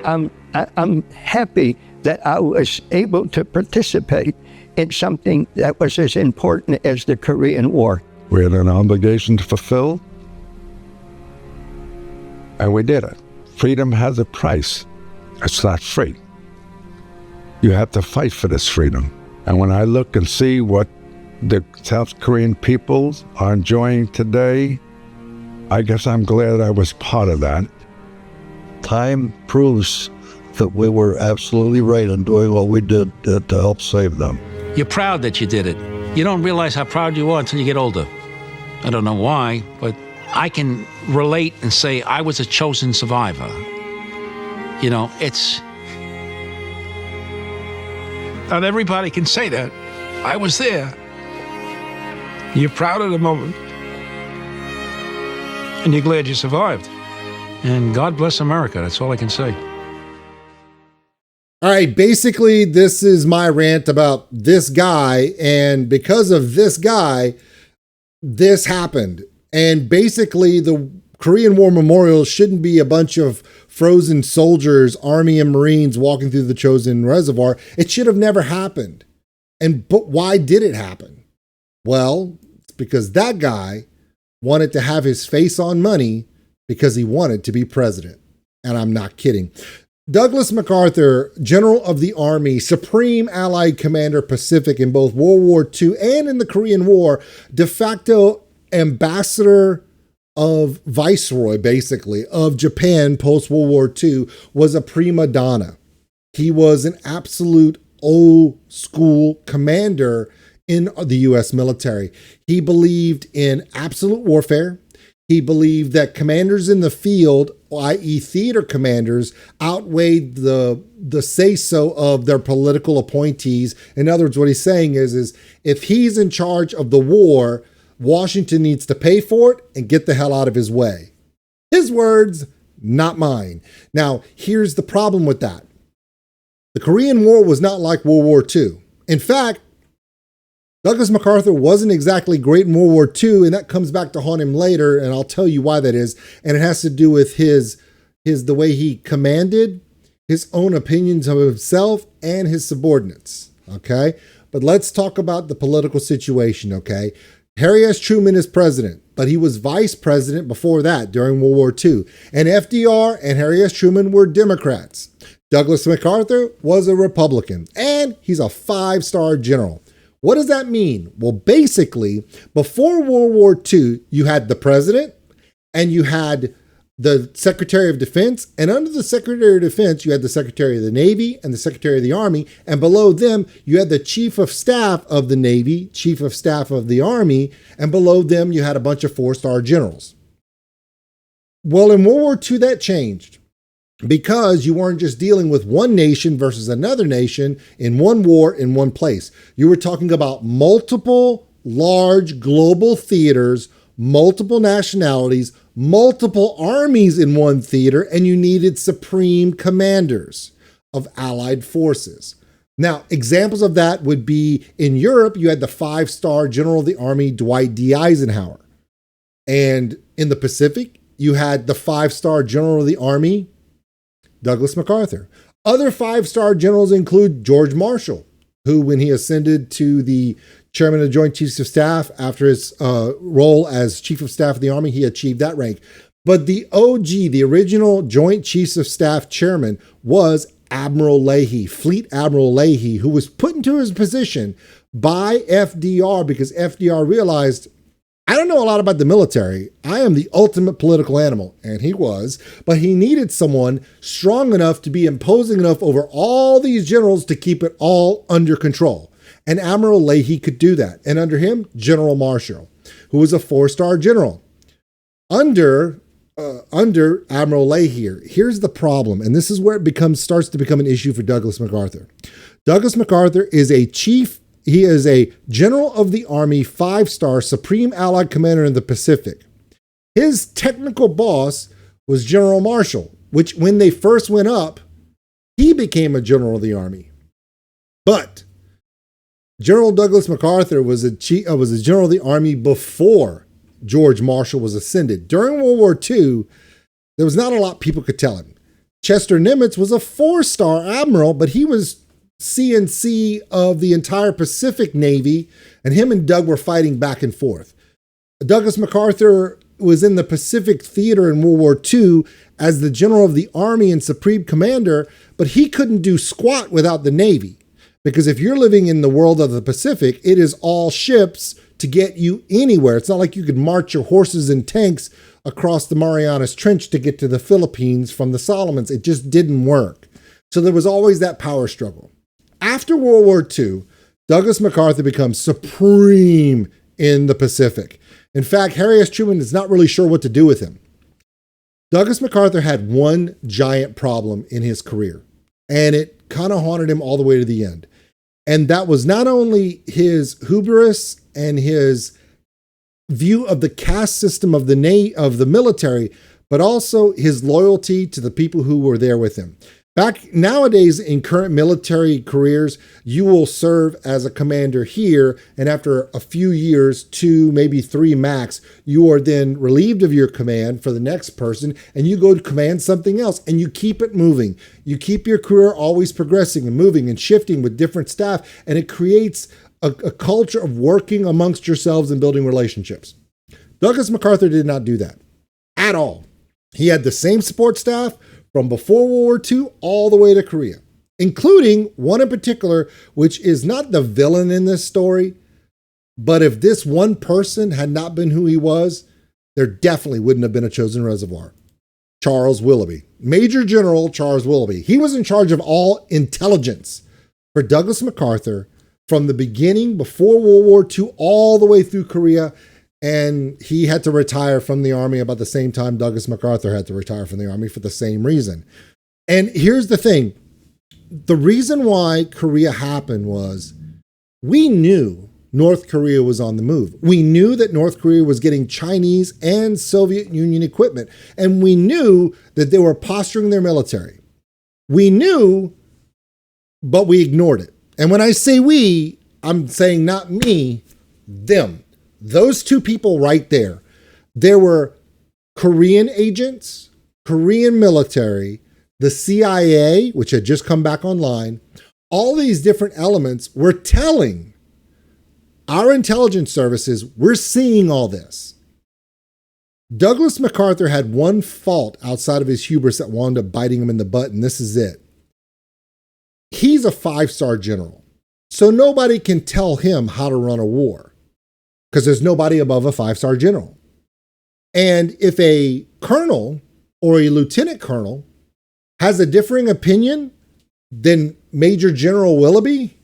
I'm happy that I was able to participate in something that was as important as the Korean War. We had an obligation to fulfill, and we did it. Freedom has a price. It's not free. You have to fight for this freedom. And when I look and see what the South Korean people are enjoying today, I guess I'm glad I was part of that. Time proves that we were absolutely right in doing what we did to help save them. You're proud that you did it. You don't realize how proud you are until you get older. I don't know why, but I can relate and say I was a chosen survivor. You know, it's... Not everybody can say that. I was there. You're proud of the moment. And you're glad you survived. And God bless America. That's all I can say. All right, basically, this is my rant about this guy. And because of this guy, this happened. And basically, the Korean War Memorial shouldn't be a bunch of frozen soldiers, Army and Marines walking through the Chosin Reservoir. It should have never happened. But why did it happen? Well, it's because that guy wanted to have his face on money because he wanted to be president. And I'm not kidding. Douglas MacArthur, General of the Army, Supreme Allied Commander Pacific in both World War II and in the Korean War, de facto ambassador of Viceroy, basically, of Japan post-World War II, was a prima donna. He was an absolute old school commander in the U.S. military. He believed in absolute warfare. He believed that commanders in the field, i.e. theater commanders, outweighed the say-so of their political appointees. In other words, what he's saying is if he's in charge of the war, Washington needs to pay for it and get the hell out of his way. His words, not mine. Now, here's the problem with that. The Korean War was not like World War II. In fact, Douglas MacArthur wasn't exactly great in World War II, and that comes back to haunt him later, and I'll tell you why that is. And it has to do with the way he commanded, his own opinions of himself and his subordinates. Okay? But let's talk about the political situation, okay? Harry S. Truman is president, but he was vice president before that during World War II. And FDR and Harry S. Truman were Democrats. Douglas MacArthur was a Republican, and he's a 5-star general. What does that mean? Well, basically, before World War II, you had the president and you had the Secretary of Defense, and under the Secretary of Defense, you had the Secretary of the Navy and the Secretary of the Army, and below them, you had the Chief of Staff of the Navy, Chief of Staff of the Army, and below them, you had a bunch of 4-star generals. Well, in World War II, that changed because you weren't just dealing with one nation versus another nation in one war in one place. You were talking about multiple large global theaters, multiple nationalities, multiple armies in one theater, and you needed supreme commanders of allied forces. Now, examples of that would be in Europe, you had the 5-star General of the Army, Dwight D. Eisenhower. And in the Pacific, you had the 5-star general of the Army, Douglas MacArthur. Other 5-star generals include George Marshall, who, when he ascended to the chairman of the Joint Chiefs of Staff after his role as Chief of Staff of the Army, he achieved that rank. But the OG, the original Joint Chiefs of Staff chairman, was Admiral Leahy, Fleet Admiral Leahy, who was put into his position by FDR because FDR realized, I don't know a lot about the military. I am the ultimate political animal. And he was, but he needed someone strong enough to be imposing enough over all these generals to keep it all under control. And Admiral Leahy could do that. And under him, General Marshall, who was a 4-star general. Under Admiral Leahy, here's the problem, and this is where it starts to become an issue for Douglas MacArthur. Douglas MacArthur is he is a general of the Army, 5-star Supreme Allied Commander in the Pacific. His technical boss was General Marshall, which when they first went up, he became a general of the Army. But General Douglas MacArthur was a general of the Army before George Marshall was ascended. During World War II, there was not a lot people could tell him. Chester Nimitz was a 4-star admiral, but he was CNC of the entire Pacific Navy, and him and Doug were fighting back and forth. Douglas MacArthur was in the Pacific Theater in World War II as the general of the Army and Supreme Commander, but he couldn't do squat without the Navy. Because if you're living in the world of the Pacific, it is all ships to get you anywhere. It's not like you could march your horses and tanks across the Marianas Trench to get to the Philippines from the Solomons. It just didn't work. So there was always that power struggle. After World War II, Douglas MacArthur becomes supreme in the Pacific. In fact, Harry S. Truman is not really sure what to do with him. Douglas MacArthur had one giant problem in his career, and it kind of haunted him all the way to the end. And that was not only his hubris and his view of the caste system of the military, but also his loyalty to the people who were there with him. Back nowadays in current military careers, you will serve as a commander here, and after a few years, 2, maybe 3 max, you are then relieved of your command for the next person, and you go to command something else, and you keep it moving. You keep your career always progressing and moving and shifting with different staff, and it creates a culture of working amongst yourselves and building relationships. Douglas MacArthur did not do that at all. He had the same support staff from before World War II all the way to Korea, including one in particular, which is not the villain in this story, but if this one person had not been who he was, there definitely wouldn't have been a Chosin Reservoir. Charles Willoughby, Major General Charles Willoughby. He was in charge of all intelligence for Douglas MacArthur from the beginning, before World War II, all the way through Korea. And he had to retire from the Army about the same time Douglas MacArthur had to retire from the Army for the same reason. And here's the thing. The reason why Korea happened was we knew North Korea was on the move. We knew that North Korea was getting Chinese and Soviet Union equipment. And we knew that they were posturing their military. We knew, but we ignored it. And when I say we, I'm saying not me, them. Those two people right there. There were Korean agents, Korean military, the CIA, which had just come back online. All these different elements were telling our intelligence services, we're seeing all this. Douglas MacArthur had one fault outside of his hubris that wound up biting him in the butt, and this is it. He's a 5-star general, so nobody can tell him how to run a war, because there's nobody above a 5-star general. And if a colonel or a lieutenant colonel has a differing opinion than Major General Willoughby,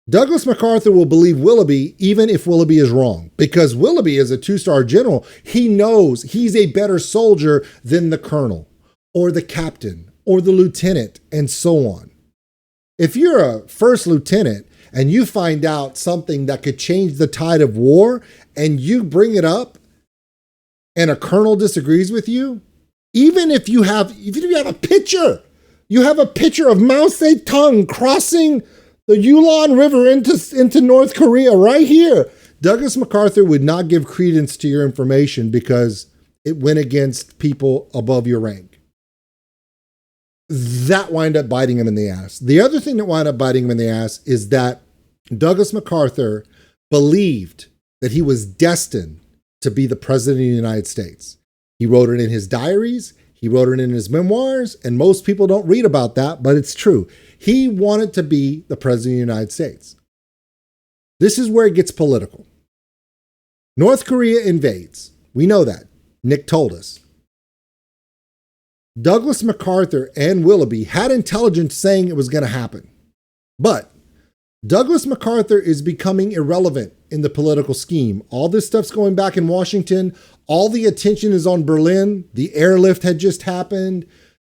Douglas MacArthur will believe Willoughby even if Willoughby is wrong, because Willoughby is a 2-star general. He knows he's a better soldier than the colonel or the captain or the lieutenant and so on. If you're a first lieutenant and you find out something that could change the tide of war and you bring it up and a colonel disagrees with you, even if you have a picture, of Mao Zedong crossing the Yulon River into North Korea right here, Douglas MacArthur would not give credence to your information because it went against people above your rank. That wound up biting him in the ass. The other thing that wound up biting him in the ass is that Douglas MacArthur believed that he was destined to be the president of the United States. He wrote it in his diaries, he wrote it in his memoirs, and most people don't read about that, but it's true. He wanted to be the president of the United States. This is where it gets political. North Korea invades. We know that. Nick told us. Douglas MacArthur and Willoughby had intelligence saying it was going to happen. But Douglas MacArthur is becoming irrelevant in the political scheme. All this stuff's going back in Washington. All the attention is on Berlin. The airlift had just happened.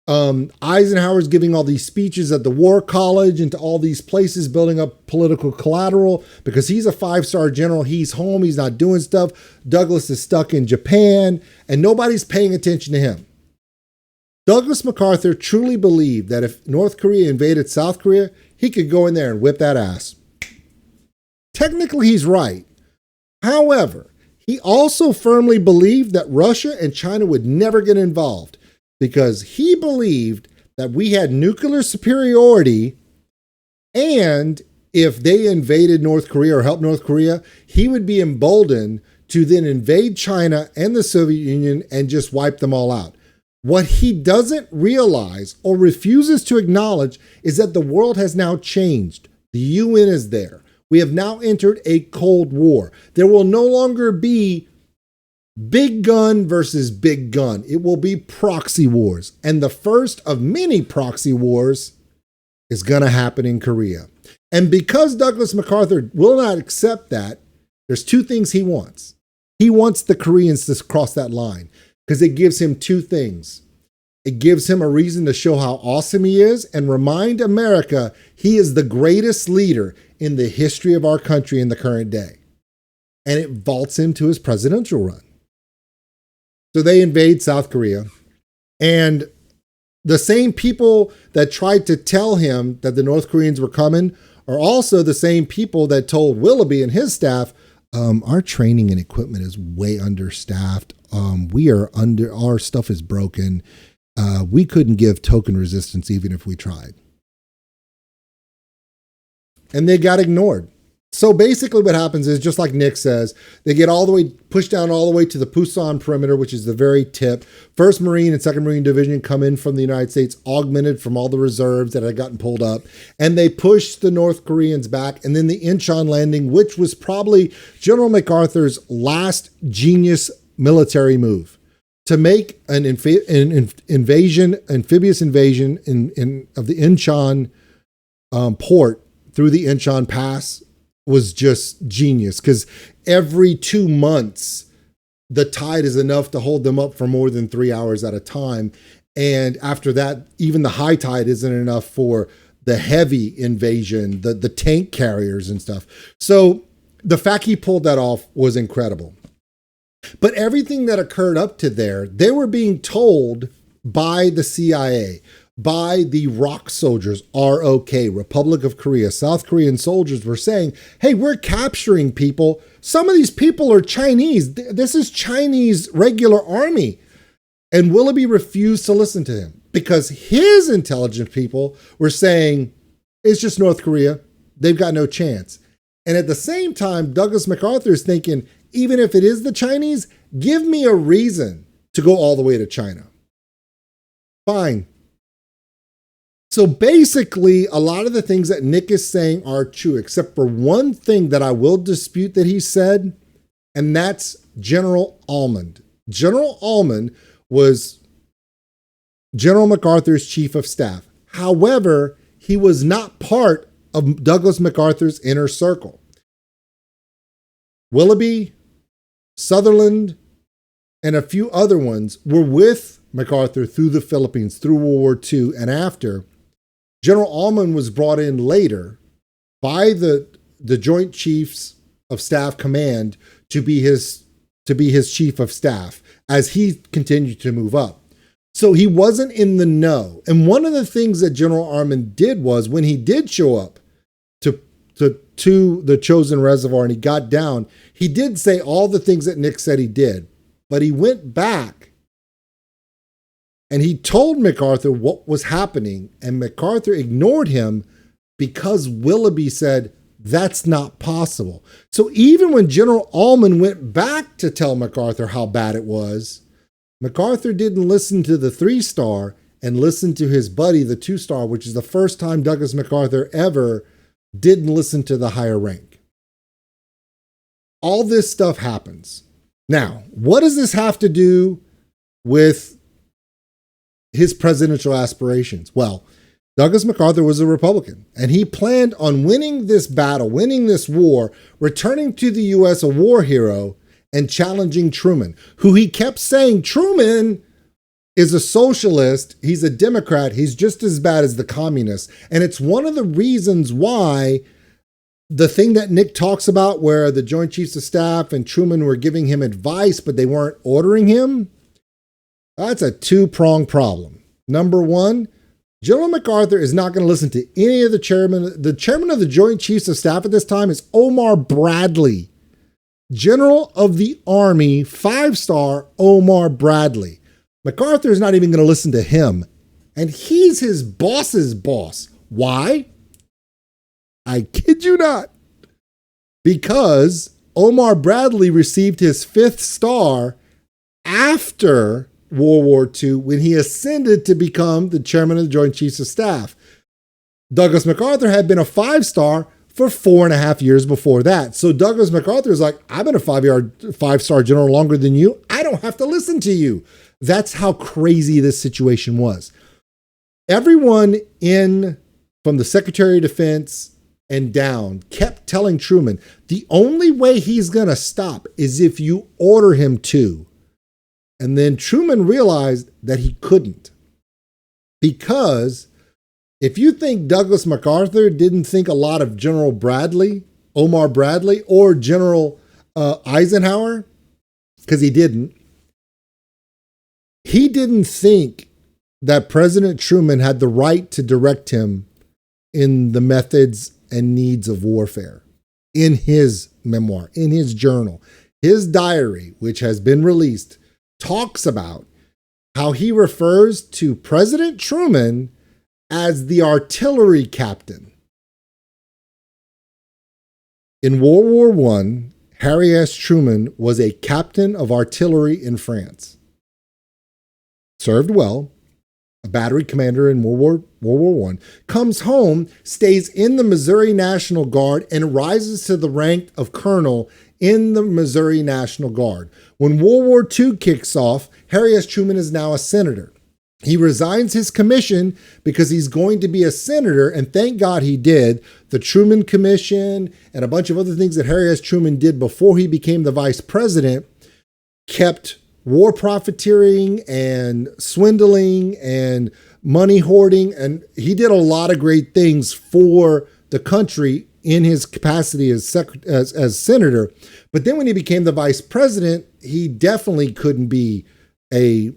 Eisenhower's giving all these speeches at the War College and to all these places, building up political collateral because he's a 5-star general. He's home. He's not doing stuff. Douglas is stuck in Japan and nobody's paying attention to him. Douglas MacArthur truly believed that if North Korea invaded South Korea, he could go in there and whip that ass. Technically, he's right. However, he also firmly believed that Russia and China would never get involved because he believed that we had nuclear superiority, and if they invaded North Korea or helped North Korea, he would be emboldened to then invade China and the Soviet Union and just wipe them all out. What he doesn't realize or refuses to acknowledge is that the world has now changed. The UN is there. We have now entered a Cold War. There will no longer be big gun versus big gun. It will be proxy wars. And the first of many proxy wars is going to happen in Korea. And because Douglas MacArthur will not accept that, there's two things he wants. He wants the Koreans to cross that line because it gives him two things. It gives him a reason to show how awesome he is and remind America he is the greatest leader in the history of our country in the current day. And it vaults him to his presidential run. So they invade South Korea, and the same people that tried to tell him that the North Koreans were coming are also the same people that told Willoughby and his staff, our training and equipment is way understaffed. Our stuff is broken. We couldn't give token resistance even if we tried. And they got ignored. So basically what happens is, just like Nick says, they get all the way, pushed down all the way to the Pusan perimeter, which is the very tip. 1st Marine and 2nd Marine Division come in from the United States, augmented from all the reserves that had gotten pulled up. And they pushed the North Koreans back. And then the Incheon landing, which was probably General MacArthur's last genius military move, to make an amphibious invasion of the Incheon port through the Incheon Pass was just genius, because every 2 months, the tide is enough to hold them up for more than 3 hours at a time. And after that, even the high tide isn't enough for the heavy invasion, the tank carriers and stuff. So the fact he pulled that off was incredible. But everything that occurred up to there, they were being told by the CIA, by the ROK soldiers, ROK, Republic of Korea, South Korean soldiers were saying, hey, we're capturing people. Some of these people are Chinese. This is Chinese regular army. And Willoughby refused to listen to him because his intelligence people were saying, it's just North Korea. They've got no chance. And at the same time, Douglas MacArthur is thinking, even if it is the Chinese, give me a reason to go all the way to China. Fine. So basically, a lot of the things that Nick is saying are true, except for one thing that I will dispute that he said, and that's General Almond. General Almond was General MacArthur's chief of staff. However, he was not part of Douglas MacArthur's inner circle. Willoughby, Sutherland, and a few other ones were with MacArthur through the Philippines, through World War II and after. General Almond was brought in later by the Joint Chiefs of Staff Command to be his chief of staff as he continued to move up. So he wasn't in the know. And one of the things that General Almond did was, when he did show up to the Chosin Reservoir and he got down, he did say all the things that Nick said he did. But he went back and he told MacArthur what was happening, and MacArthur ignored him because Willoughby said, that's not possible. So even when General Allman went back to tell MacArthur how bad it was, MacArthur didn't listen to the 3-star and listened to his buddy, the 2-star, which is the first time Douglas MacArthur ever didn't listen to the higher rank. All this stuff happens. Now, what does this have to do with his presidential aspirations? Well, Douglas MacArthur was a Republican, and he planned on winning this battle, winning this war, returning to the U.S. a war hero, and challenging Truman, who he kept saying, Truman is a socialist, he's a Democrat, he's just as bad as the communists. And it's one of the reasons why the thing that Nick talks about where the Joint Chiefs of Staff and Truman were giving him advice, but they weren't ordering him, that's a two-pronged problem. Number one, General MacArthur is not going to listen to any of the chairman. The chairman of the Joint Chiefs of Staff at this time is Omar Bradley, General of the Army, 5-star Omar Bradley. MacArthur is not even going to listen to him, and he's his boss's boss. Why? I kid you not. Because Omar Bradley received his 5th star after World War II when he ascended to become the chairman of the Joint Chiefs of Staff. Douglas MacArthur had been a 5-star for 4.5 years before that. So Douglas MacArthur is like, I've been a 5-star general longer than you. I don't have to listen to you. That's how crazy this situation was. Everyone from the Secretary of Defense and down kept telling Truman, the only way he's going to stop is if you order him to. And then Truman realized that he couldn't. Because if you think Douglas MacArthur didn't think a lot of General Bradley, Omar Bradley, or General Eisenhower, because he didn't think that President Truman had the right to direct him in the methods and needs of warfare. In his memoir, in his journal, his diary, which has been released, talks about how he refers to President Truman as the artillery captain. In World War I, Harry S. Truman was a captain of artillery in France. Served well, a battery commander in World War I, comes home, stays in the Missouri National Guard, and rises to the rank of colonel in the Missouri National Guard. When World War II kicks off, Harry S. Truman is now a senator. He resigns his commission because he's going to be a senator, and thank God he did. The Truman Commission and a bunch of other things that Harry S. Truman did before he became the vice president kept war profiteering and swindling and money hoarding, and he did a lot of great things for the country in his capacity as senator. But then when he became the vice president, he definitely couldn't be a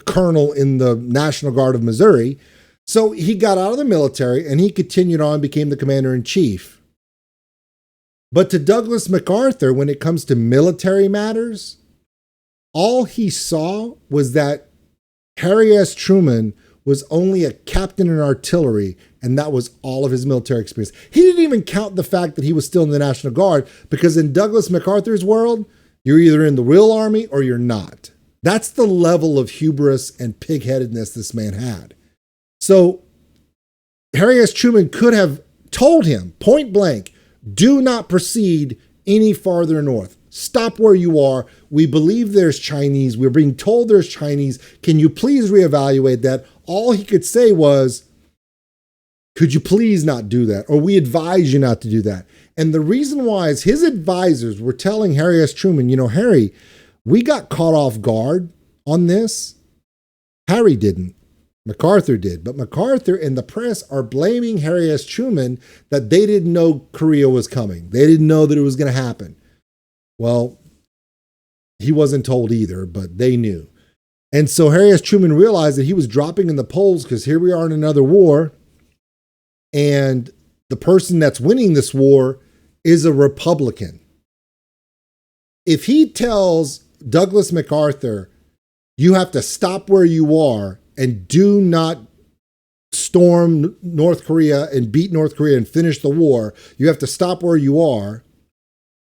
colonel in the National Guard of Missouri. So he got out of the military and he continued on, became the commander-in-chief. But to Douglas MacArthur, when it comes to military matters, all he saw was that Harry S. Truman was only a captain in artillery, and that was all of his military experience. He didn't even count the fact that he was still in the National Guard, because in Douglas MacArthur's world, you're either in the real army or you're not. That's the level of hubris and pigheadedness this man had. So Harry S. Truman could have told him point blank, do not proceed any farther north. Stop where you are. We believe there's Chinese. We're being told there's Chinese. Can you please reevaluate that? All he could say was, could you please not do that? Or we advise you not to do that. And the reason why is his advisors were telling Harry S. Truman, Harry, we got caught off guard on this. Harry didn't. MacArthur did. But MacArthur and the press are blaming Harry S. Truman that they didn't know Korea was coming. They didn't know that it was going to happen. Well, he wasn't told either, but they knew. And so Harry S. Truman realized that he was dropping in the polls because here we are in another war. And the person that's winning this war is a Republican. If he tells Douglas MacArthur, you have to stop where you are and do not storm North Korea and beat North Korea and finish the war, you have to stop where you are,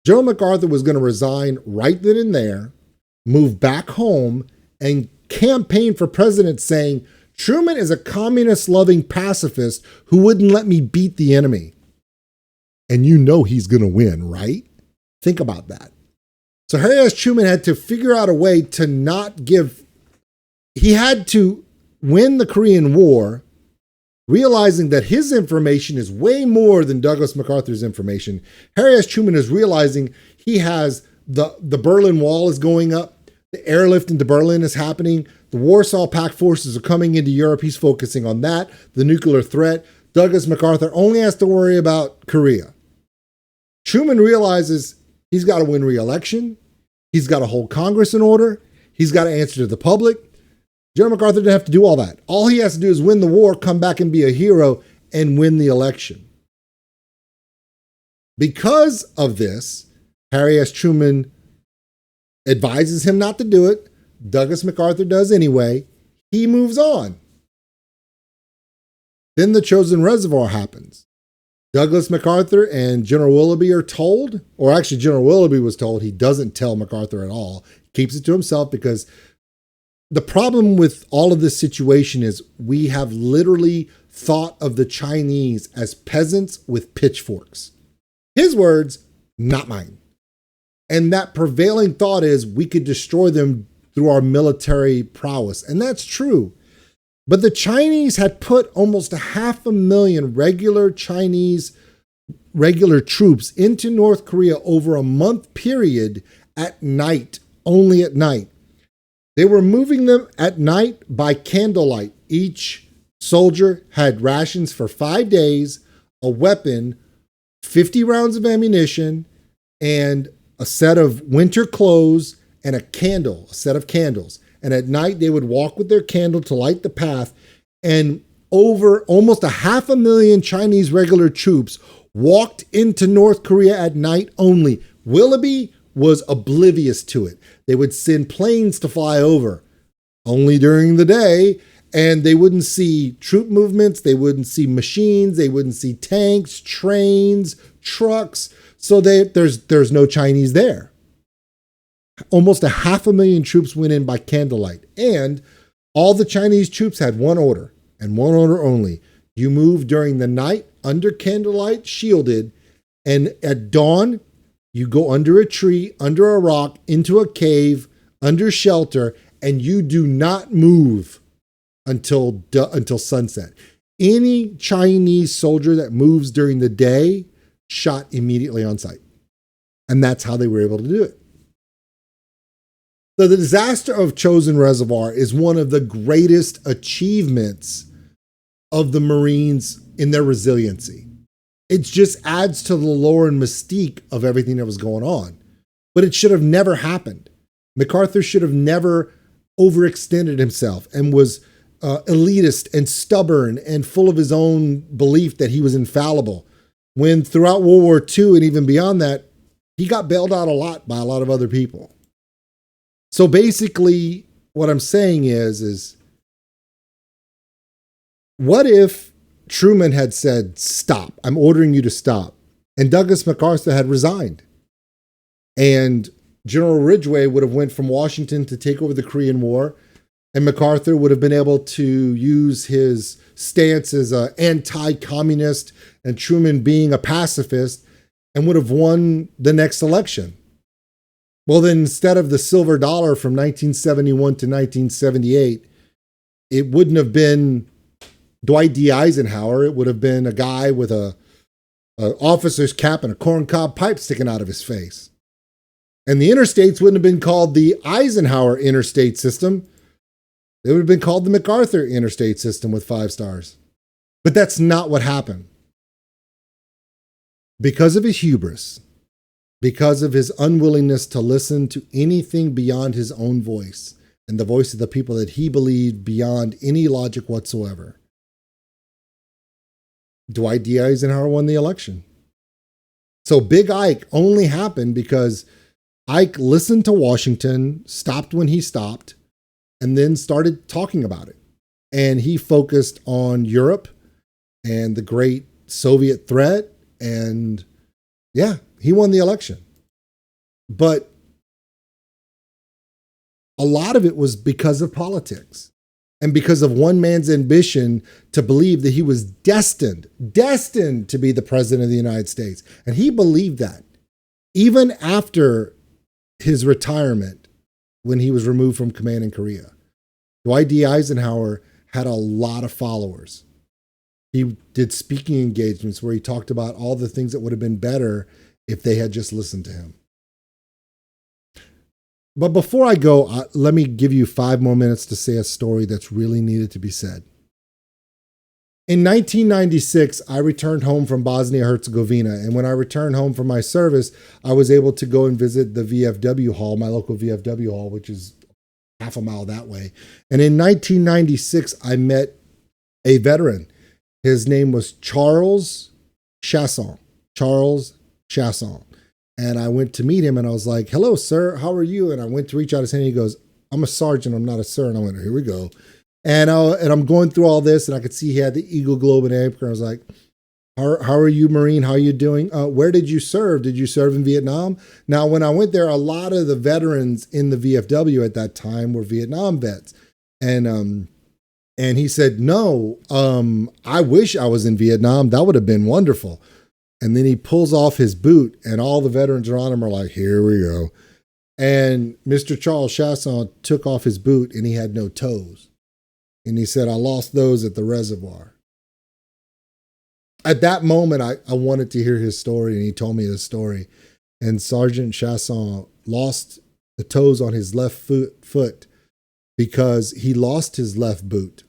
General MacArthur was going to resign right then and there, move back home, and campaign for president saying, Truman is a communist-loving pacifist who wouldn't let me beat the enemy. And you know he's going to win, right? Think about that. So Harry S. Truman had to figure out a way to not give... He had to win the Korean War, realizing that his information is way more than Douglas MacArthur's information. Harry S. Truman is realizing he has the Berlin Wall is going up. The airlift into Berlin is happening. The Warsaw Pact forces are coming into Europe. He's focusing on that. The nuclear threat. Douglas MacArthur only has to worry about Korea. Truman realizes he's got to win re-election. He's got to hold Congress in order. He's got to answer to the public. General MacArthur didn't have to do all that. All he has to do is win the war, come back and be a hero, and win the election. Because of this, Harry S. Truman advises him not to do it. Douglas MacArthur does anyway. He moves on. Then the Chosin Reservoir happens. Douglas MacArthur and General Willoughby are told, or actually General Willoughby was told, he doesn't tell MacArthur at all. Keeps it to himself because the problem with all of this situation is we have literally thought of the Chinese as peasants with pitchforks. His words, not mine. And that prevailing thought is we could destroy them through our military prowess. And that's true. But the Chinese had put almost 500,000 regular troops into North Korea over a month period at night, only at night. They were moving them at night by candlelight. Each soldier had rations for 5 days, a weapon, 50 rounds of ammunition, and a set of winter clothes and a candle, a set of candles. And at night, they would walk with their candle to light the path. And over almost 500,000 Chinese regular troops walked into North Korea at night only. Willoughby was oblivious to it. They would send planes to fly over only during the day, and they wouldn't see troop movements. They wouldn't see machines. They wouldn't see tanks, trains, trucks. So there's no Chinese there. Almost 500,000 troops went in by candlelight, and all the Chinese troops had one order, and one order only. You move during the night under candlelight, shielded, and at dawn, you go under a tree, under a rock, into a cave, under shelter, and you do not move until sunset. Any Chinese soldier that moves during the day, shot immediately on sight. And that's how they were able to do it. So the disaster of Chosin Reservoir is one of the greatest achievements of the Marines in their resiliency. It just adds to the lore and mystique of everything that was going on. But it should have never happened. MacArthur should have never overextended himself and was elitist and stubborn and full of his own belief that he was infallible. When throughout World War II and even beyond that, he got bailed out a lot by a lot of other people. So basically, what I'm saying is what if Truman had said, stop, I'm ordering you to stop, and Douglas MacArthur had resigned, and General Ridgway would have went from Washington to take over the Korean War, and MacArthur would have been able to use his stance as an anti-communist and Truman being a pacifist and would have won the next election. Well, then instead of the silver dollar from 1971 to 1978, it wouldn't have been Dwight D. Eisenhower. It would have been a guy with an officer's cap and a corncob pipe sticking out of his face. And the interstates wouldn't have been called the Eisenhower interstate system. It would have been called the MacArthur interstate system with 5 stars. But that's not what happened. Because of his hubris, because of his unwillingness to listen to anything beyond his own voice and the voice of the people that he believed beyond any logic whatsoever, Dwight D. Eisenhower won the election. So Big Ike only happened because Ike listened to Washington, stopped when he stopped, and then started talking about it. And he focused on Europe and the great Soviet threat. And yeah, he won the election. But a lot of it was because of politics and because of one man's ambition to believe that he was destined to be the president of the United States. And he believed that even after his retirement, when he was removed from command in Korea. Dwight D. Eisenhower had a lot of followers. He did speaking engagements where he talked about all the things that would have been better if they had just listened to him. But before I go, let me give you 5 more minutes to say a story that's really needed to be said. In 1996, I returned home from Bosnia-Herzegovina, and when I returned home from my service, I was able to go and visit the VFW hall, my local VFW hall, which is half a mile that way. And in 1996, I met a veteran. His name was Charles Chasson. Charles Chasson. And I went to meet him and I was like, "Hello, sir, how are you?" And I went to reach out his hand and he goes, "I'm a sergeant, I'm not a sir." And I went, "Here we go." And I'm going through all this and I could see he had the Eagle Globe and Anchor. I was like, how are you, Marine? How are you doing? Where did you serve? Did you serve in Vietnam? Now, when I went there, a lot of the veterans in the VFW at that time were Vietnam vets. And he said, "No, I wish I was in Vietnam. That would have been wonderful." And then he pulls off his boot and all the veterans around him are like, "Here we go." And Mr. Charles Chasson took off his boot and he had no toes. And he said, "I lost those at the reservoir." At that moment, I wanted to hear his story, and he told me his story. And Sergeant Chasson lost the toes on his left foot because he lost his left boot.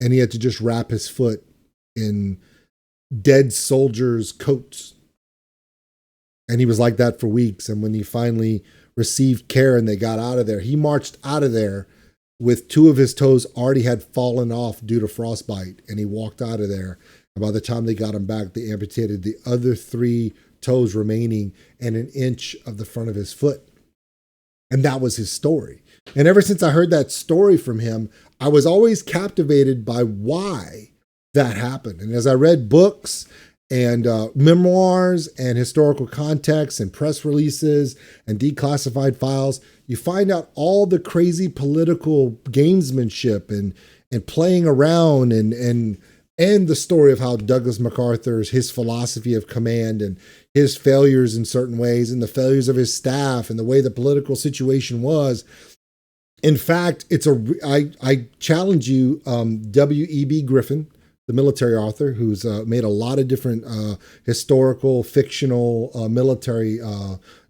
And he had to just wrap his foot in dead soldiers' coats. And he was like that for weeks. And when he finally received care and they got out of there, he marched out of there with 2 of his toes already had fallen off due to frostbite. And he walked out of there. And by the time they got him back, they amputated the other 3 toes remaining and 1 inch of the front of his foot. And that was his story. And ever since I heard that story from him, I was always captivated by why that happened. And as I read books and memoirs and historical context and press releases and declassified files, you find out all the crazy political gamesmanship and playing around and the story of how Douglas MacArthur's, his philosophy of command and his failures in certain ways and the failures of his staff and the way the political situation was. In fact, I challenge you, W.E.B. Griffin, the military author who's made a lot of different historical, fictional, military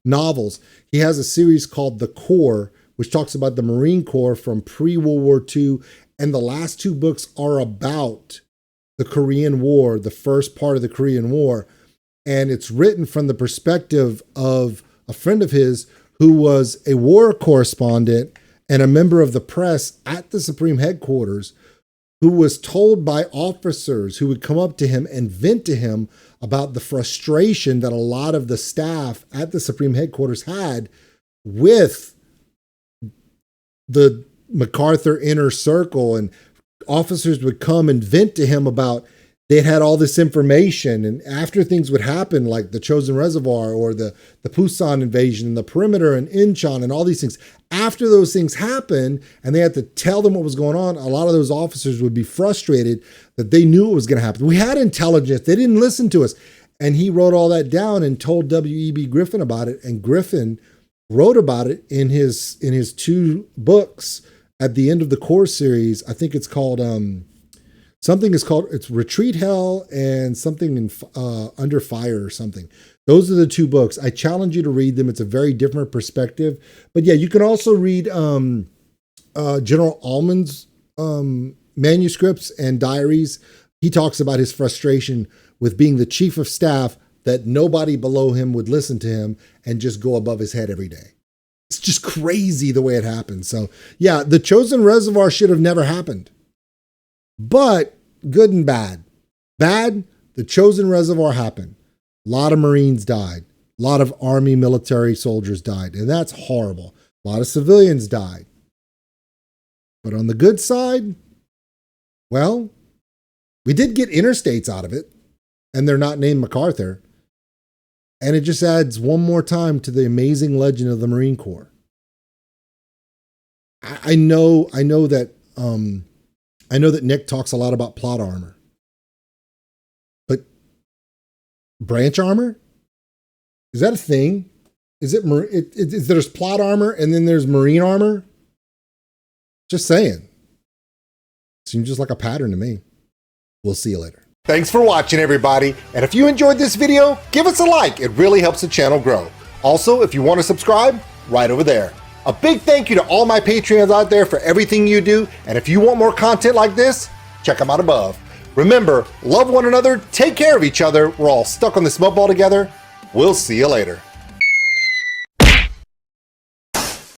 novels. He has a series called The Corps, which talks about the Marine Corps from pre-World War II. And the last 2 books are about the Korean War, the first part of the Korean War. And it's written from the perspective of a friend of his who was a war correspondent and a member of the press at the Supreme Headquarters, who was told by officers who would come up to him and vent to him about the frustration that a lot of the staff at the Supreme Headquarters had with the MacArthur inner circle. And officers would come and vent to him about they had all this information. And after things would happen, like the Chosin Reservoir or the Pusan invasion and the perimeter and Incheon and all these things, after those things happened and they had to tell them what was going on, a lot of those officers would be frustrated that they knew it was going to happen. We had intelligence. They didn't listen to us. And he wrote all that down and told W.E.B. Griffin about it. And Griffin wrote about it in his 2 books at the end of the Corps series. I think it's called, it's Retreat Hell and something in Under Fire or something. Those are the 2 books. I challenge you to read them. It's a very different perspective. But yeah, you can also read General Almond's manuscripts and diaries. He talks about his frustration with being the chief of staff, that nobody below him would listen to him and just go above his head every day. It's just crazy the way it happened. So yeah, the Chosin Reservoir should have never happened. But good and bad. Bad, the Chosin Reservoir happened. A lot of Marines died. A lot of Army military soldiers died, and that's horrible. A lot of civilians died. But on the good side, well, we did get interstates out of it, and they're not named MacArthur. And it just adds one more time to the amazing legend of the Marine Corps. I know that Nick talks a lot about plot armor, but branch armor, is that a thing? Is it? There's plot armor and then there's marine armor. Just saying. Seems just like a pattern to me. We'll see you later. Thanks for watching, everybody. And if you enjoyed this video, give us a like. It really helps the channel grow. Also, if you want to subscribe, right over there. A big thank you to all my Patreons out there for everything you do. And if you want more content like this, check them out above. Remember, love one another, take care of each other. We're all stuck on this mud ball together. We'll see you later.